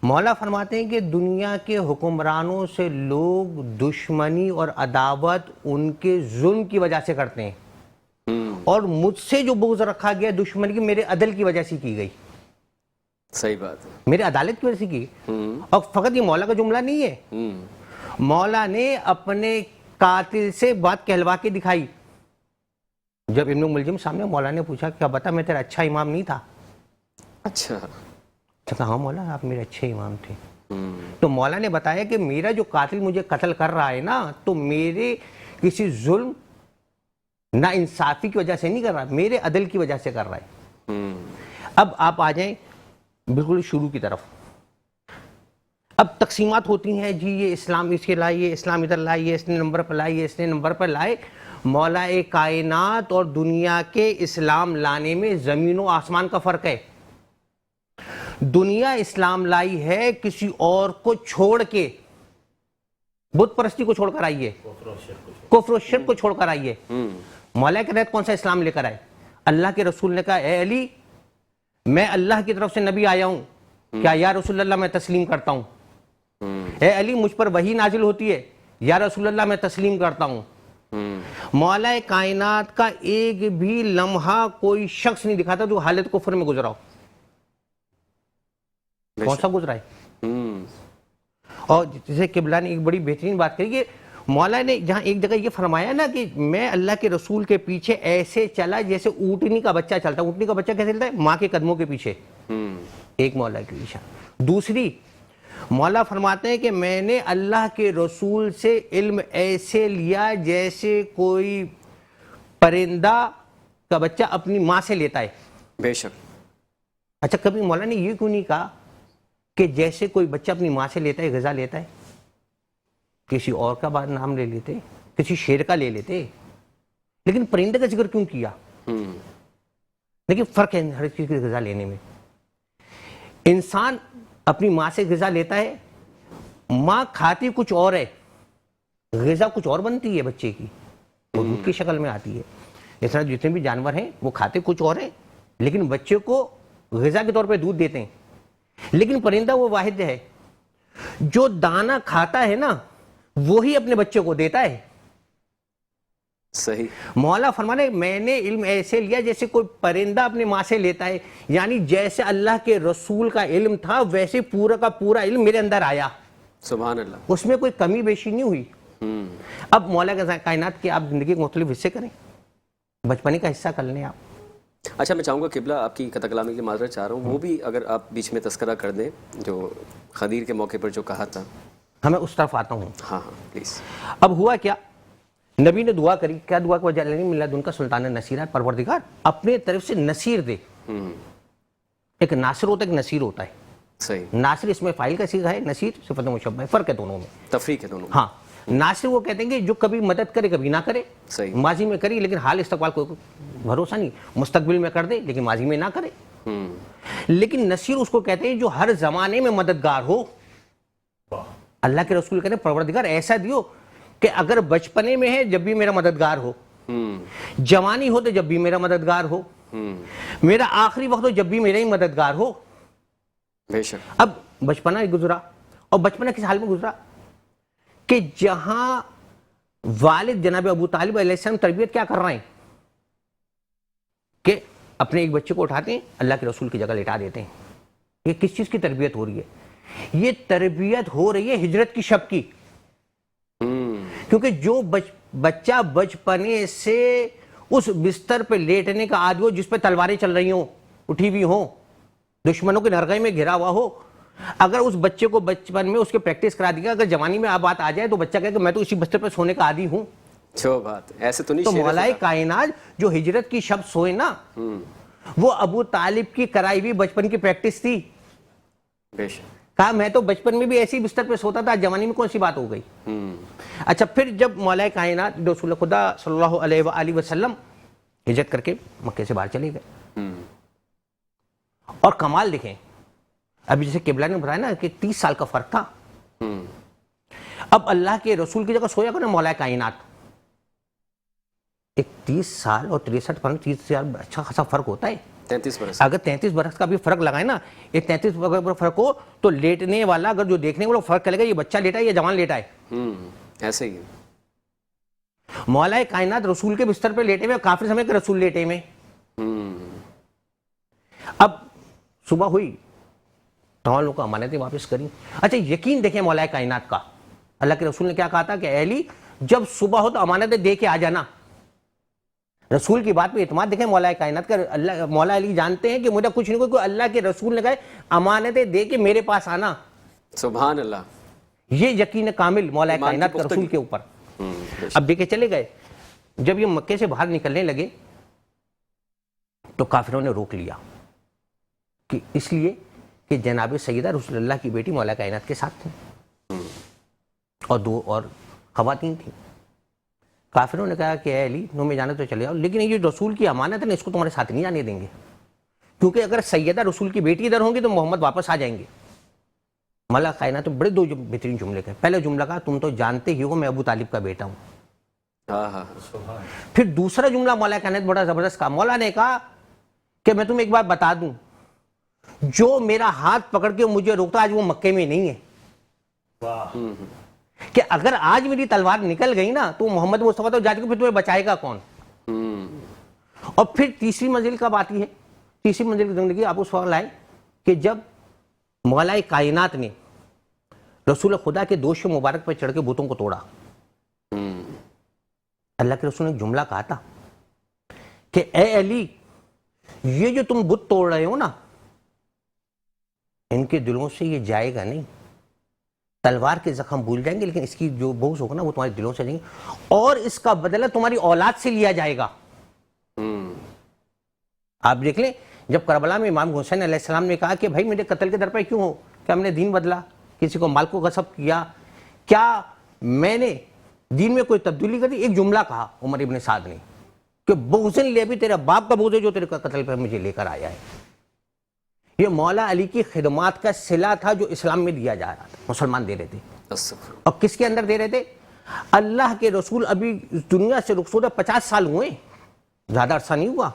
مولا فرماتے ہیں کہ دنیا کے حکمرانوں سے لوگ دشمنی اور عداوت ان کے ظلم کی وجہ سے کرتے ہیں، اور مجھ سے جو بغض رکھا گیا دشمنی کی میرے عدل کی وجہ سے کی گئی۔ صحیح بات ہے، میرے عدالت کی وجہ سے کی۔ اور فقط یہ مولا کا جملہ نہیں ہے، مولا نے اپنے قاتل سے بات کہلوا کے دکھائی۔ جب ابن ملجم سامنے مولا نے پوچھا کہ بتا میں تیرا اچھا امام نہیں تھا؟ اچھا، کہا ہاں مولا آپ میرے اچھے امام تھے. تو مولا نے بتایا کہ میرا جو قاتل مجھے قتل کر رہا ہے نا تو میرے کسی ظلم نا انصافی کی وجہ سے نہیں کر رہا, میرے عدل کی وجہ سے کر رہا ہے. اب آپ آ جائیں بالکل شروع کی طرف. اب تقسیمات ہوتی ہیں جی یہ اسلام اس کے لائیے, اسلام ادھر لائیے, اس نے نمبر پر لائیے, اس نے نمبر پر لائے. مولا کائنات اور دنیا کے اسلام لانے میں زمین و آسمان کا فرق ہے. دنیا اسلام لائی ہے کسی اور کو چھوڑ کے, بت پرستی کو چھوڑ کر آئیے, کفر و شرک کو چھوڑ کر آئیے. مولا کے تحت کون سا اسلام لے کر آئے؟ اللہ کے رسول نے کہا اے علی میں اللہ کی طرف سے نبی آیا ہوں, کیا یا رسول اللہ میں تسلیم کرتا ہوں. اے علی مجھ پر وحی نازل ہوتی ہے, یا رسول اللہ میں تسلیم کرتا ہوں. مولا کائنات کا ایک بھی لمحہ کوئی شخص نہیں دکھاتا جو حالت کفر میں گزرا ہو. کون سا گزرا ہے؟ اور جیسے قبلہ نے ایک بڑی بہترین بات کہی کہ مولا نے جہاں ایک جگہ یہ فرمایا نا کہ میں اللہ کے رسول کے پیچھے ایسے چلا جیسے اونٹنی کا بچہ چلتا. اونٹنی کا بچہ کیسے چلتا ہے؟ ماں کے قدموں کے پیچھے. ایک مولا کی نشان. دوسری مولا فرماتے ہیں کہ میں نے اللہ کے رسول سے علم ایسے لیا جیسے کوئی پرندہ کا بچہ اپنی ماں سے لیتا ہے. بے شک. اچھا کبھی مولا نے یہ کیوں نہیں کہا کہ جیسے کوئی بچہ اپنی ماں سے لیتا ہے غذا لیتا ہے, کسی اور کا نام لے لیتے, کسی شیر کا لے لیتے, لیکن پرندے کا ذکر کیوں کیا؟ لیکن فرق ہے ہر چیز کی غذا لینے میں. انسان اپنی ماں سے غذا لیتا ہے, ماں کھاتی کچھ اور ہے, غذا کچھ اور بنتی ہے بچے کی, وہ دودھ کی شکل میں آتی ہے. اس طرح جتنے بھی جانور ہیں وہ کھاتے کچھ اور ہیں لیکن بچے کو غذا کے طور پہ دودھ دیتے ہیں. لیکن پرندہ وہ واحد ہے جو دانہ کھاتا ہے نا وہی اپنے بچے کو دیتا ہے. صحیح. مولا فرمانے میں نے علم ایسے لیا جیسے کوئی پرندہ اپنی ماں سے لیتا ہے, یعنی جیسے اللہ کے رسول کا علم تھا ویسے پورا کا پورا علم میرے اندر آیا. سبحان اللہ. اس میں کوئی کمی بیشی نہیں ہوئی. اب مولا کے کائنات کے آپ زندگی کے مختلف حصے کریں, بچپنے کا حصہ کر لیں آپ. اچھا میں چاہوں گا قبلہ آپ کی قطع کلامی کی معذرت چاہ رہا ہوں, وہ بھی اگر آپ بیچ میں تذکرہ کر دیں جو خدیر کے موقع پر جو کہا تھا. ہمیں اس طرف آتا ہوں. ہاں ہاں پلیز. اب ہوا کیا, نبی نے دعا کری, کیا دعا کہ وجعلنی من لدنک سلطانا نصیرا, پروردگار اپنے طرف سے نصیر دے. ایک ناصر ہوتا ہے, ایک نصیر ہوتا ہے. صحیح. ناصر اس میں فاعل کا صیغہ ہے, نصیر صفت مشبہ ہے, فرق ہے دونوں میں, تفریق ہے دونوں. ہاں ناصر وہ کہتے ہیں کہ جو کبھی مدد کرے کبھی نہ کرے. صحیح. ماضی میں کری لیکن حال استقبال کو بھروسہ نہیں, مستقبل میں کر دے لیکن ماضی میں نہ کرے. لیکن نصیر اس کو کہتے ہیں جو ہر زمانے میں مددگار ہو. اللہ کے رسول کہتے ہیں پروردگار ایسا دیو کہ اگر بچپنے میں ہے جب بھی میرا مددگار ہو, جوانی ہو تو جب بھی میرا مددگار ہو, میرا آخری وقت ہو جب بھی میرا ہی مددگار ہو. بے شک. اب بچپنا گزرا, اور بچپنا کس حال میں گزرا کہ جہاں والد جناب ابو طالب علیہ السلام تربیت کیا کر رہے ہیں کہ اپنے ایک بچے کو اٹھاتے ہیں اللہ کے رسول کی جگہ لٹا دیتے ہیں. یہ کس چیز کی تربیت ہو رہی ہے؟ یہ تربیت ہو رہی ہے ہجرت کی شب کی. کیونکہ جو بچہ بچپنے سے اس بستر پہ لیٹنے کا عادی ہو جس پہ تلواریں چل رہی ہوں, اٹھی ہوئی ہوں, دشمنوں کے نرغے میں گھرا ہوا ہو, اگر اس بچے کو بچپن میں اس کے پریکٹس کرا دیا, اگر جوانی میں بات آ جائے تو بچہ کہے کہ میں تو اسی بستر پہ سونے کا عادی ہوں. جو بات ایسے تو نہیں. تو مولا کائنات جو ہجرت کی شب سوئے نا وہ ابو طالب کی کرائی ہوئی بچپن کی پریکٹس تھی. بے شک. کہا میں تو بچپن میں بھی ایسی بستر پہ سوتا تھا, جوانی میں کون سی بات ہو گئی. اچھا پھر جب مولا کائنات رسول خدا صلی اللہ علیہ وآلہ وسلم ہجرت کر کے مکے سے باہر چلے گئے, اور کمال دیکھیں, ابھی جیسے قبلہ نے بتایا نا کہ 30 سال کا فرق تھا. اب اللہ کے رسول کی جگہ سویا کرنا مولا کائنات, ایک 30 سال اور 63 فرق, 30 سال اچھا خاصا فرق ہوتا ہے. 33 برس. اگر 33 برس کا بھی فرق لگائے نا, یہ 33 برس فرق ہو تو لیٹنے والا اگر جو دیکھنے والا فرق کرے گا یہ بچہ لیٹا ہے یا جوان لیٹا ہے. ایسے ہی مولا کائنات رسول کے بستر پہ لیٹے ہوئے, کافر سمجھ کے رسول لیٹے ہوئے. اب صبح ہوئی, تمام لوگوں کو امانتیں واپس کریں. اچھا یقین دیکھیں مولا کائنات کا, اللہ کے رسول نے کیا کہا تھا کہ اے علی جب صبح ہو تو امانتیں دے کے آ جانا. رسول کی بات پہ اعتماد. دیکھیں مولا کائنات کا اللہ مولا علی جانتے ہیں کہ مجھے کچھ نہیں کوئی اللہ کے رسول نے کہا امانتیں دے کے میرے پاس آنا. سبحان اللہ. یہ یقین کامل مولا کائنات کا رسول کے اوپر. اب دیکھیں چلے گئے, جب یہ مکے سے باہر نکلنے لگے تو کافروں نے روک لیا کہ اس لیے کہ جناب سیدہ رسول اللہ کی بیٹی مولا کائنات کے ساتھ تھیں اور 2 اور خواتین تھیں. کافروں نے کہا کہ اے علی تمہیں میں جانا تو چلے جاؤ, لیکن یہ رسول کی امانت ہے نا, اس کو تمہارے ساتھ نہیں جانے دیں گے, کیونکہ اگر سیدہ رسول کی بیٹی ادھر ہوں گی تو محمد واپس آ جائیں گے. مولا کائنات بڑے 2 بہترین جملے کہے. پہلا جملہ کہا تم تو جانتے ہی ہو میں ابو طالب کا بیٹا ہوں. پھر دوسرا جملہ مولا کائنات بڑا زبردست کہا. مولا نے کہا کہ میں تمہیں ایک بات بتا دوں, جو میرا ہاتھ پکڑ کے مجھے روکتا آج وہ مکے میں نہیں ہے, کہ اگر آج میری تلوار نکل گئی نا تو محمد مصطفیٰ تو جا کے پھر تمہیں بچائے گا کون. اور پھر تیسری منزل کب آتی ہے؟ تیسری منزل کی زندگی آپ اس وقت لائے کہ جب مولا کائنات نے رسول خدا کے دوش مبارک پر چڑھ کے بتوں کو توڑا. اللہ کے رسول نے جملہ کہا تھا کہ اے علی یہ جو تم بت توڑ رہے ہو نا ان کے دلوں سے یہ جائے گا نہیں. تلوار کے زخم بھول جائیں گے لیکن اس کی جو بغض ہوگا نا وہ تمہارے دلوں سے جائیں گے, اور اس کا بدلہ تمہاری اولاد سے لیا جائے گا. آپ دیکھ لیں جب کربلا میں امام حسین علیہ السلام نے کہا کہ بھائی میرے قتل کے در پہ کیوں ہو, کیا ہم نے دین بدلا, کسی کو مال کو غصب کیا, کیا میں نے دین میں کوئی تبدیلی کر دی؟ ایک جملہ کہا عمر ابن سعد نے کہ بغضن لے بھی تیرے باپ کا بغض ہے جو تیرے قتل پہ مجھے لے کر آیا ہے. یہ مولا علی کی خدمات کا صلہ تھا جو اسلام میں دیا جا رہا تھا, مسلمان دے رہے تھے. اور کس کے اندر دے رہے تھے؟ اللہ کے رسول ابھی دنیا سے رخصت 50 سال ہوئے, زیادہ عرصہ نہیں ہوا.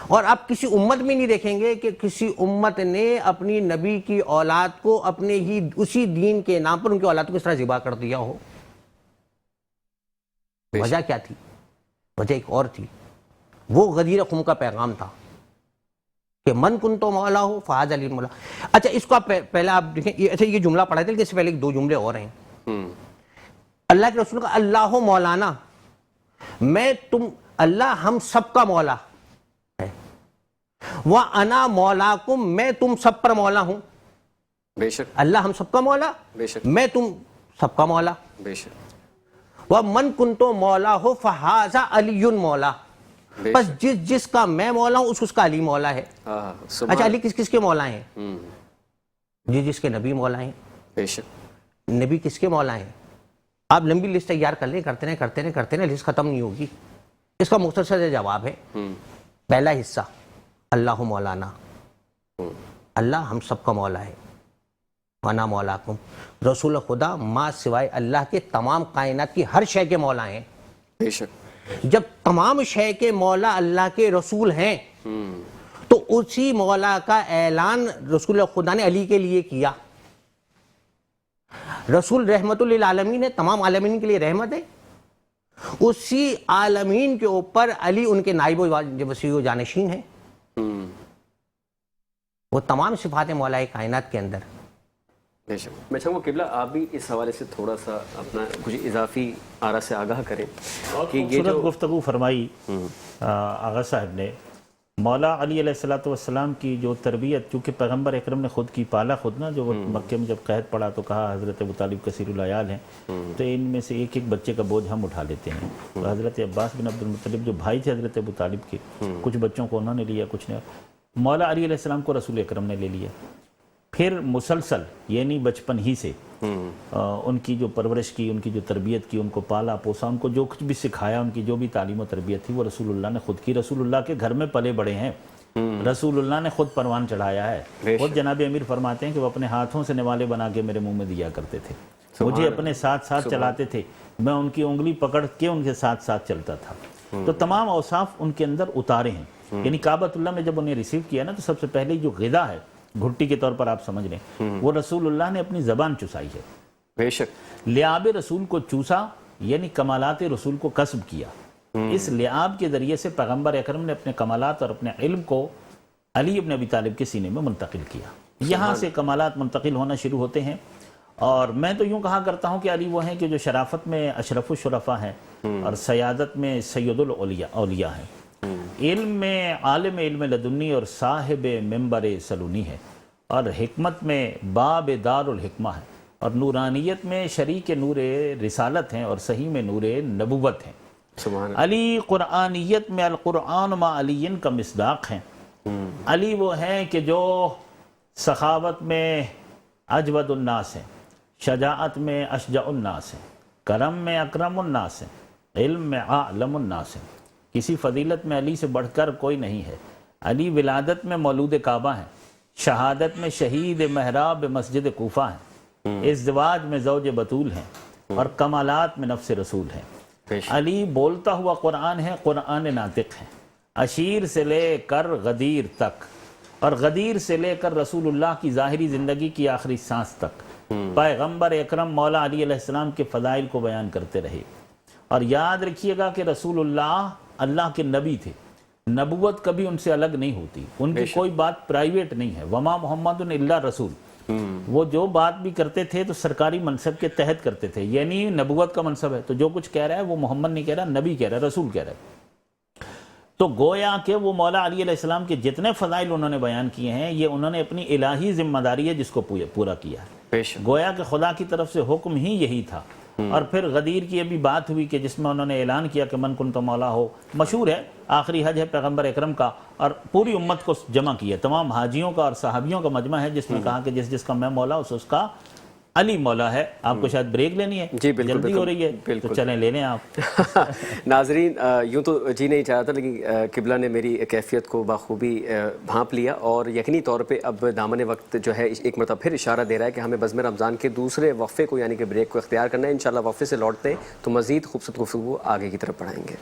اور آپ کسی امت میں نہیں دیکھیں گے کہ کسی امت نے اپنی نبی کی اولاد کو اپنے ہی اسی دین کے نام پر ان کی اولاد کو اس طرح ذبح کر دیا ہو. وجہ کیا تھی؟ وجہ ایک اور تھی, وہ غدیر قوم کا پیغام تھا کہ من کن تو مولا ہو فہذا علی مولا. اچھا اس کو آپ پہلے آپ دیکھیں, یہ جملہ پڑھا تھا لیکن اس سے پہلے 2 جملے اور ہیں. اللہ کے رسول کا اللہ مولانا, میں تم اللہ ہم سب کا مولا ہے, وَأَنَا مَوْلَاكُمْ میں تم سب پر مولا ہوں. بے شک اللہ ہم سب کا مولا, بے شک میں تم سب کا مولا. بے شک. وَمَن كُنْتُ مَوْلَاهُ فَهَذَا عَلِيٌّ مولا. بس جس کا میں مولا ہوں اس کا علی مولا ہے. اچھا علی کس کے مولا ہیں؟ جس کے نبی مولا ہیں. بے شک. نبی کس کے مولا ہیں؟ آپ لمبی لسٹ تیار کر لیں, کرتے رہیں لسٹ ختم نہیں ہوگی. اس کا مختصر جواب ہے, پہلا حصہ اللہ مولانا, اللہ ہم سب کا مولا ہے. وانا مولاکم, رسول خدا ما سوائے اللہ کے تمام کائنات کی ہر شے کے مولا ہیں. بے شک. جب تمام شے کے مولا اللہ کے رسول ہیں تو اسی مولا کا اعلان رسول خدا نے علی کے لیے کیا. رسول رحمت للعالمین ہے, تمام عالمین کے لیے رحمت ہے. اسی عالمین کے اوپر علی ان کے نائب و وسیع و جانشین ہیں. وہ تمام صفات مولا کائنات کے اندر. میں چاہوں گا قبلہ آپ بھی اس حوالے سے تھوڑا سا اپنا کچھ اضافی آرا سے آگاہ کریں کہ یہ جو گفتگو فرمائی آغا صاحب نے. مولا علی علیہ السلام کی جو تربیت, چونکہ پیغمبر اکرم نے خود کی پالا خود نا, جو مکے میں جب قحط پڑا تو کہا حضرت ابو طالب کثیر العیال ہیں تو ان میں سے ایک بچے کا بوجھ ہم اٹھا لیتے ہیں. تو حضرت عباس بن عبد المطلب جو بھائی تھے حضرت ابو طالب کے, کچھ بچوں کو انہوں نے لیا, کچھ نے. مولا علی علیہ السلام کو رسول اکرم نے لے لیا. پھر مسلسل یعنی بچپن ہی سے ان کی جو پرورش کی, ان کی جو تربیت کی, ان کو پالا پوسا, ان کو جو کچھ بھی سکھایا, ان کی جو بھی تعلیم و تربیت تھی وہ رسول اللہ نے خود کی. رسول اللہ کے گھر میں پلے بڑے ہیں, رسول اللہ نے خود پروان چڑھایا ہے. خود جناب امیر فرماتے ہیں کہ وہ اپنے ہاتھوں سے نوالے بنا کے میرے منہ میں دیا کرتے تھے, مجھے اپنے ساتھ چلاتے تھے, میں ان کی انگلی پکڑ کے ان کے ساتھ چلتا تھا. تو تمام اوصاف ان کے اندر اتارے ہیں. یعنی کعبۃ اللہ میں جب انہیں ریسیو کیا نا تو سب سے پہلے جو غذا ہے گھٹی کے طور پر آپ سمجھ لیں, وہ رسول اللہ نے اپنی زبان چسائی ہے. بے شک. لعاب رسول کو چوسا یعنی کمالات رسول کو کسب کیا. اس لعاب کے ذریعے سے پیغمبر اکرم نے اپنے کمالات اور اپنے علم کو علی ابن ابی طالب کے سینے میں منتقل کیا. یہاں سے کمالات منتقل ہونا شروع ہوتے ہیں اور میں تو یوں کہا کرتا ہوں کہ علی وہ ہیں کہ جو شرافت میں اشرف الشرفاء ہیں اور سیادت میں سید الاولیاء ہیں، علم میں عالم علم لدنی اور صاحب منبر سلونی ہے، اور حکمت میں باب دار الحکمہ ہے، اور نورانیت میں شریک نور رسالت ہیں، اور صحیح میں نور نبوت ہیں۔ سبحان اللہ۔ علی قرآنیت میں القرآن مع علی کا مصداق ہیں۔ علی وہ ہیں کہ جو سخاوت میں اجود الناس ہیں، شجاعت میں اشجع الناس ہیں، کرم میں اکرم الناس ہیں، علم میں اعلم الناس ہیں۔ کسی فضیلت میں علی سے بڑھ کر کوئی نہیں ہے۔ علی ولادت میں مولود کعبہ ہیں، شہادت میں شہید محراب مسجد کوفہ ہیں، ازدواج میں زوج بطول ہیں، اور کمالات میں نفس رسول ہیں۔ علی بولتا ہوا قرآن ہے، قرآن ناطق ہے، اشیر سے لے کر غدیر تک، اور غدیر سے لے کر رسول اللہ کی ظاہری زندگی کی آخری سانس تک پیغمبر اکرم مولا علی علیہ السلام کے فضائل کو بیان کرتے رہے۔ اور یاد رکھیے گا کہ رسول اللہ کے نبی تھے، نبوت کبھی ان سے الگ نہیں ہوتی، ان کی کوئی بات پرائیویٹ نہیں ہے۔ وما محمد الا رسول، وہ جو بات بھی کرتے تھے تو سرکاری منصب کے تحت کرتے تھے، یعنی نبوت کا منصب ہے، تو جو کچھ کہہ رہا ہے وہ محمد نہیں کہہ رہا، نبی کہہ رہا ہے، رسول کہہ رہا ہے۔ تو گویا کہ وہ مولا علی علیہ السلام کے جتنے فضائل انہوں نے بیان کیے ہیں، یہ انہوں نے اپنی الہی ذمہ داری ہے جس کو پورا کیا ہے۔ گویا کہ خدا کی طرف سے حکم ہی یہی تھا۔ اور پھر غدیر کی ابھی بات ہوئی کہ جس میں انہوں نے اعلان کیا کہ من کنت مولا ہو، مشہور ہے، آخری حج ہے پیغمبر اکرم کا، اور پوری امت کو جمع کیا، تمام حاجیوں کا اور صحابیوں کا مجمع ہے، جس میں کہا کہ جس کا میں مولا اس کا علی مولا ہے۔ آپ کو شاید بریک لینی ہے، جی بالکل، جلدی ہو رہی ہے تو چلیں لے لیں آپ۔ ناظرین، یوں تو جی نہیں چاہا تھا، لیکن قبلہ نے میری کیفیت کو بخوبی بھانپ لیا، اور یقینی طور پہ اب دامن وقت جو ہے ایک مرتبہ پھر اشارہ دے رہا ہے کہ ہمیں بزم رمضان کے دوسرے وقفے کو یعنی کہ بریک کو اختیار کرنا ہے۔ انشاءاللہ وقفے سے لوٹتے ہیں تو مزید خوبصورت گفتگو آگے کی طرف بڑھائیں گے۔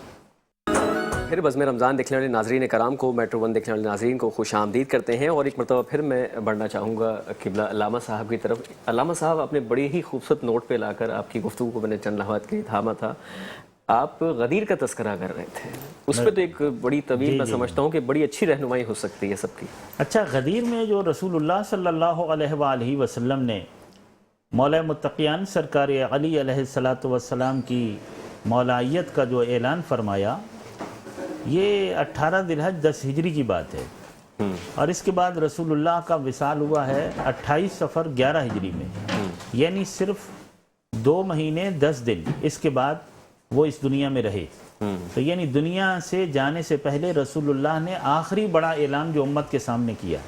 پھر بزم رمضان دیکھنے والے ناظرین کرام کو، میٹرو ون دیکھنے والے ناظرین کو خوش آمدید کرتے ہیں، اور ایک مرتبہ پھر میں بڑھنا چاہوں گا قبلہ علامہ صاحب کی طرف۔ علامہ صاحب، اپنے بڑی ہی خوبصورت نوٹ پہ لا کر آپ کی گفتگو کو میں نے چند لمحات کے لیے تھاما تھا، آپ غدیر کا تذکرہ کر رہے تھے، اس پہ تو ایک بڑی طویل میں سمجھتا ہوں کہ بڑی اچھی رہنمائی ہو سکتی ہے سب کی۔ اچھا، غدیر میں جو رسول اللہ صلی اللہ علیہ وآلہ وسلم نے مولا متقیان سرکار علی علیہ السلام کی مولائیت کا جو اعلان فرمایا، یہ 18 ذی الحج 10 ہجری کی بات ہے، اور اس کے بعد رسول اللہ کا وصال ہوا ہے 28 صفر 11 ہجری میں، یعنی صرف 2 مہینے 10 دن اس کے بعد وہ اس دنیا میں رہے۔ تو یعنی دنیا سے جانے سے پہلے رسول اللہ نے آخری بڑا اعلان جو امت کے سامنے کیا،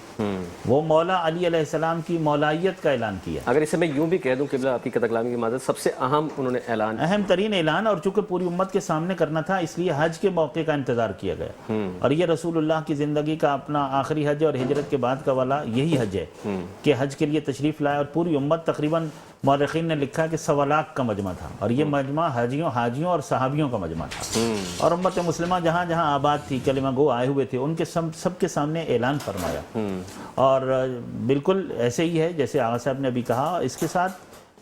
وہ مولا علی علیہ السلام کی مولائیت کا اعلان کیا۔ اگر اسے میں یوں بھی کہہ دوں قبلہ آپ کی قطع کلامی کی معذرت، سب سے اہم انہوں نے اعلان، اہم ترین اعلان، اور چونکہ پوری امت کے سامنے کرنا تھا اس لیے حج کے موقع کا انتظار کیا گیا، اور یہ رسول اللہ کی زندگی کا اپنا آخری حج اور ہجرت کے بعد کا والا یہی حج ہے کہ حج کے لیے تشریف لائے، اور پوری امت تقریباً مورخین نے لکھا کہ 1.25 لاکھ کا مجمع تھا، اور یہ مجمع حاجیوں اور صحابیوں کا مجمع تھا، اور امت مسلمہ جہاں جہاں آباد تھی، کلمہ گو آئے ہوئے تھے، ان کے سب کے سامنے اعلان فرمایا۔ اور بالکل ایسے ہی ہے جیسے آغا صاحب نے ابھی کہا، اس کے ساتھ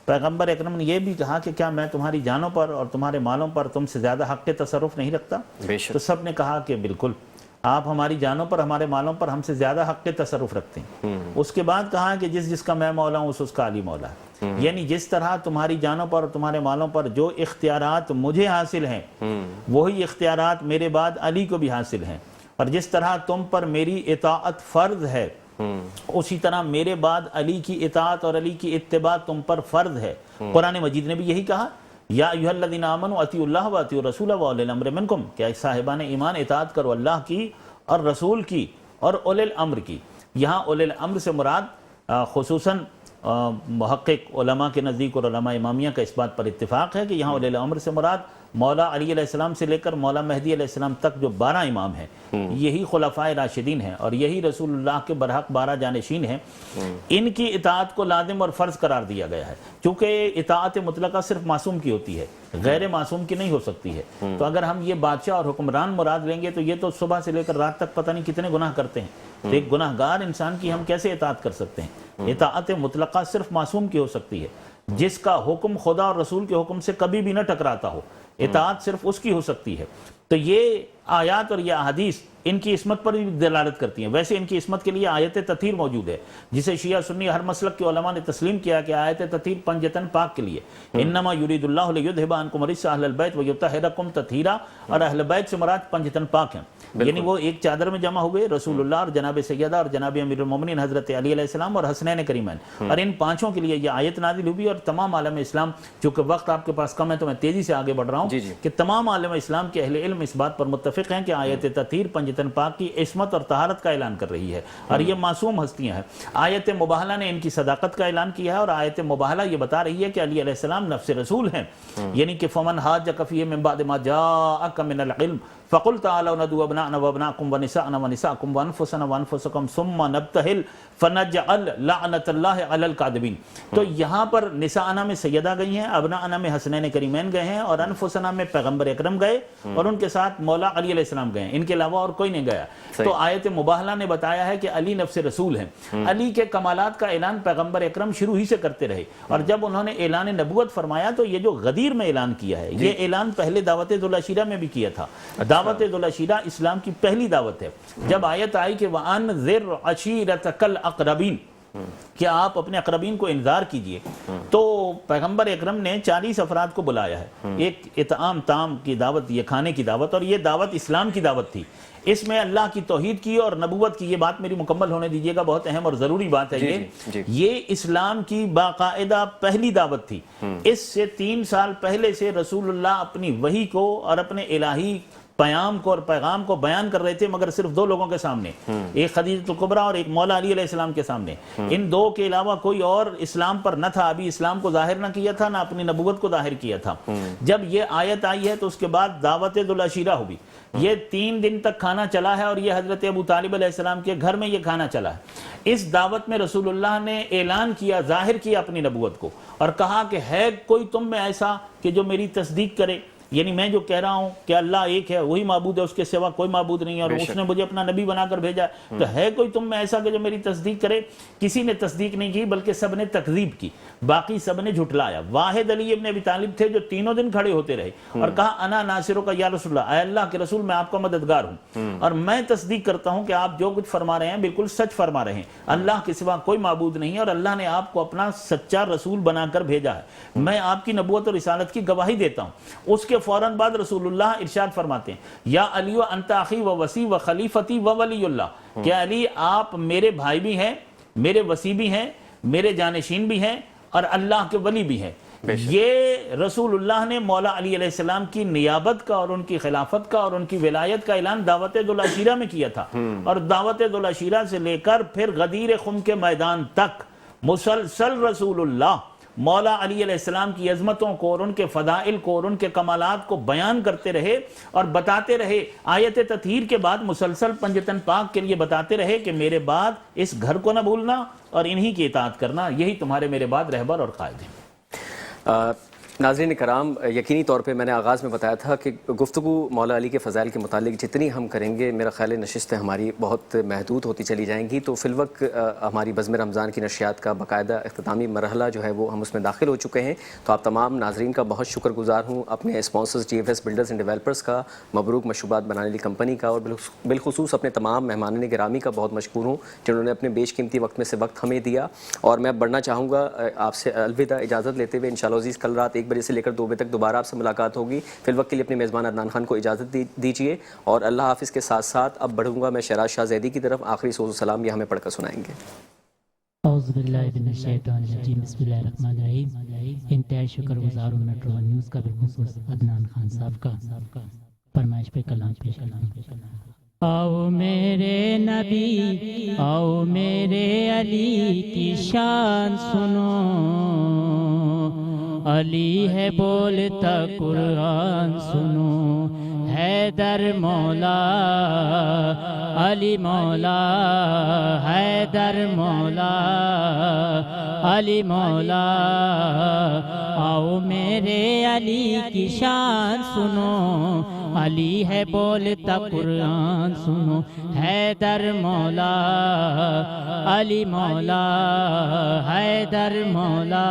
پیغمبر اکرم نے یہ بھی کہا کہ کیا میں تمہاری جانوں پر اور تمہارے مالوں پر تم سے زیادہ حق تصرف نہیں رکھتا؟ تو سب نے کہا کہ بالکل، آپ ہماری جانوں پر ہمارے مالوں پر ہم سے زیادہ حق تصرف رکھتے ہیں۔ اس کے بعد کہا کہ جس کا میں مولا ہوں اس کا علی مولا ہے، یعنی جس طرح تمہاری جانوں پر اور تمہارے مالوں پر جو اختیارات مجھے حاصل ہیں، وہی اختیارات میرے بعد علی کو بھی حاصل ہیں، اور جس طرح تم پر میری اطاعت فرض ہے، اسی طرح میرے بعد علی کی اطاعت اور علی کی اتباع تم پر فرض ہے۔ قرآن مجید نے بھی یہی کہا، یا ایھا الذین آمنوا اطیعوا اللہ واطیعوا الرسول واولی الامر منکم، کہ صاحبان ایمان اطاعت کرو اللہ کی اور رسول کی اور اولی الامر کی۔ یہاں اولی الامر سے مراد خصوصاً محقق علماء کے نزدیک اور علماء امامیہ کا اس بات پر اتفاق ہے کہ یہاں اولی الامر سے مراد مولا علی علیہ السلام سے لے کر مولا مہدی علیہ السلام تک جو 12 امام ہیں، یہی خلفائے راشدین ہیں، اور یہی رسول اللہ کے برحق 12 جانشین ہیں۔ ان کی اطاعت کو لازم اور فرض قرار دیا گیا ہے، چونکہ اطاعت مطلقہ صرف معصوم کی ہوتی ہے، غیر معصوم کی نہیں ہو سکتی ہے۔ تو اگر ہم یہ بادشاہ اور حکمران مراد لیں گے تو یہ تو صبح سے لے کر رات تک پتہ نہیں کتنے گناہ کرتے ہیں، تو ایک گناہ گار انسان کی ہم کیسے اطاعت کر سکتے ہیں؟ اطاعت مطلقہ صرف معصوم کی ہو سکتی ہے، جس کا حکم خدا اور رسول کے حکم سے کبھی بھی نہ ٹکراتا ہو، اطاعت صرف اس کی ہو سکتی ہے۔ تو یہ آیات اور یہ احادیث ان کی عصمت پر بھی دلالت کرتی ہیں۔ ویسے ان کی عصمت کے لیے آیت تطہیر موجود ہے، جسے شیعہ سنی ہر مسلک کے علماء نے تسلیم کیا کہ آیت تطہیر پنجتن پاک کے لیے، انما یرید اللہ لیذھب عنکم الرجس اہل البیت ویطہرکم تطہیرا، اور اہل بیت سے مراد پنجتن پاک ہیں، یعنی وہ ایک چادر میں جمع ہوئے، رسول اللہ اور جناب سیدہ اور جناب امیر المومنین حضرت علی علیہ السلام اور حسنین کریمین، اور ان پانچوں کے لیے یہ آیت نازل ہوئی۔ اور تمام عالم اسلام، چونکہ وقت آپ کے پاس کم ہے تو میں تیزی سے آگے بڑھ رہا ہوں کہ تمام عالم اسلام کے اہل علم اس بات پر متفق ہیں کہ آیت تطہیر پنجتن پاک کی عصمت اور طہارت کا اعلان کر رہی ہے، اور یہ معصوم ہستیاں ہیں۔ آیت مباہلہ نے ان کی صداقت کا اعلان کیا ہے، اور آیت مباہلہ یہ بتا رہی ہے کہ علی علیہ السلام نفس رسول ہیں، یعنی کہ فمن حاجک فیہ من بعد ما جاءک من العلم فقل تعالوا ندعو ابناءنا وابناءکم ونساءنا ونساءکم وانفسنا وانفسکم ثم نبتہل فنجعل لعنت اللہ علی الکاذبین۔ تو یہاں پر نساءنا میں سیدہ گئی ہیں، ابناءنا میں حسنین کریمین گئے ہیں، اور انفسنا میں پیغمبر اکرم گئے، اور ان کے ساتھ مولا علی علیہ السلام گئے ہیں، ان کے علاوہ اور کوئی نہیں گیا۔ تو آیت مباہلہ نے بتایا ہے کہ علی نفس رسول ہیں۔ علی کے کمالات کا اعلان پیغمبر اکرم شروع ہی سے کرتے رہے، اور جب انہوں نے اعلان نبوت فرمایا تو یہ جو غدیر میں اعلان کیا ہے، یہ اعلان پہلے دعوت ذوالعشیرہ میں بھی کیا تھا۔ دعوت ذوالعشیرہ اسلام کی پہلی دعوت ہے۔ جب آیت آئی کہ وَأَنذِرْ عَشِيرَتَكَ الْأَقْرَبِينَ، کہ آپ اپنے اقربین کو انذار کیجئے، تو پیغمبر اکرم نے 40 افراد کو بلایا ہے، ایک اطعام طعام کی دعوت، یہ کھانے کی دعوت، اور یہ دعوت اسلام کی دعوت تھی۔ اس میں اللہ کی توحید کی اور نبوت کی، یہ بات میری مکمل ہونے دیجئے گا، بہت اہم اور ضروری بات ہے یہ اسلام کی باقاعدہ پہلی دعوت تھی۔ اس سے 3 سال پہلے سے رسول اللہ اپنی وحی کو اور اپنے الہی پیام کو اور پیغام کو بیان کر رہے تھے، مگر صرف 2 لوگوں کے سامنے، ایک خدیجہ الکبریٰ اور ایک مولا علی علیہ السلام کے سامنے۔ ان 2 کے علاوہ کوئی اور اسلام پر نہ تھا، ابھی اسلام کو ظاہر نہ کیا تھا، نہ اپنی نبوت کو ظاہر کیا تھا۔ جب یہ آیت آئی ہے تو اس کے بعد دعوت ذوالعشیرہ ہوئی، یہ 3 دن تک کھانا چلا ہے، اور یہ حضرت ابو طالب علیہ السلام کے گھر میں یہ کھانا چلا ہے۔ اس دعوت میں رسول اللہ نے اعلان کیا، ظاہر کیا اپنی نبوت کو، اور کہا کہ ہے کوئی تم میں ایسا کہ جو میری تصدیق کرے، یعنی میں جو کہہ رہا ہوں کہ اللہ ایک ہے، وہی معبود ہے، اس کے سوا کوئی معبود نہیں ہے، اور اس نے مجھے اپنا نبی بنا کر بھیجا ہے، تو ہے کوئی تم میں ایسا کہ جو میری تصدیق کرے؟ کسی نے تصدیق نہیں کی، بلکہ سب نے تکذیب کی، باقی سب نے جھٹلایا۔ واحد علی ابن ابی طالب تھے جو 3 دن کھڑے ہوتے رہے اور کہا انا ناصرک یا رسول اللہ، اے اللہ کے رسول میں آپ کا مددگار ہوں، اور میں تصدیق کرتا ہوں کہ آپ جو کچھ فرما رہے ہیں بالکل سچ فرما رہے ہیں، اللہ کے سوا کوئی معبود نہیں ہے، اور اللہ نے آپ کو اپنا سچا رسول بنا کر بھیجا ہے، میں آپ کی نبوت اور رسالت کی گواہی دیتا ہوں۔ اس کے فوراً بعد رسول اللہ ارشاد فرماتے ہیں یا علی انت اخی و وصی و خلیفتی و ولی اللہ، کہ علی آپ میرے بھائی بھی ہیں، میرے وصی بھی ہیں، میرے جانشین بھی ہیں، اور اللہ کے ولی بھی ہیں۔ یہ رسول اللہ نے مولا علی علیہ السلام کی نیابت کا اور ان کی خلافت کا اور ان کی ولایت کا اعلان دعوت ذوالعشیرہ میں کیا تھا، اور دعوت ذوالعشیرہ سے لے کر پھر غدیر خم کے میدان تک مسلسل رسول اللہ مولا علی علیہ السلام کی عظمتوں کو اور ان کے فضائل کو اور ان کے کمالات کو بیان کرتے رہے اور بتاتے رہے۔ آیت تطہیر کے بعد مسلسل پنجتن پاک کے لیے بتاتے رہے کہ میرے بعد اس گھر کو نہ بھولنا اور انہی کی اطاعت کرنا، یہی تمہارے میرے بعد رہبر اور قائد ہیں۔ ناظرین کرام، یقینی طور پہ میں نے آغاز میں بتایا تھا کہ گفتگو مولا علی کے فضائل کے متعلق جتنی ہم کریں گے، میرا خیال ہے نشستیں ہماری بہت محدود ہوتی چلی جائیں گی، تو فی الوقت ہماری بزم رمضان کی نشریات کا باقاعدہ اختتامی مرحلہ جو ہے وہ ہم اس میں داخل ہو چکے ہیں۔ تو آپ تمام ناظرین کا بہت شکر گزار ہوں، اپنے sponsors T F S builders and developers کا، مبروک مشروبات بنانے والی کمپنی کا، اور بالخصوص اپنے تمام مہمانان گرامی کا بہت مشکور ہوں جنہوں نے اپنے بیش قیمتی وقت میں سے وقت ہمیں دیا۔ اور میں اب بڑھنا چاہوں گا، آپ سے الوداع اجازت لیتے ہوئے انشاءاللہ عزیز کل رات 1 بجے سے لے کر 2 بجے تک دوبارہ آپ سے ملاقات ہوگی۔ فی الوقت کے لیے اپنے میزبان عدنان خان کو اجازت دیجیے، اور اللہ حافظ کے ساتھ ساتھ اب بڑھوں گا میں شہراز شاہ زیدی کی طرف، آخری سوز و سلام یہ ہمیں پڑھ کر سنائیں گے۔ اعوذ باللہ من الشیطان الرجیم، بسم اللہ الرحمن الرحیم۔ انتہائی شکر گزار ہوں میٹرو ون نیوز کا، بالخصوص عدنان خان صاحب کا، فرمائش پہ کلام پیش کرنا۔ آؤ میرے نبی، آؤ میرے علی کی شان سنو، علی ہے بولتا قرآن سنو، حیدر مولا علی مولا، حیدر مولا علی مولا، آؤ میرے علی کی شان سنو، علی ہے بولتا قرآن سنو، حیدر مولا علی مولا، حیدر مولا۔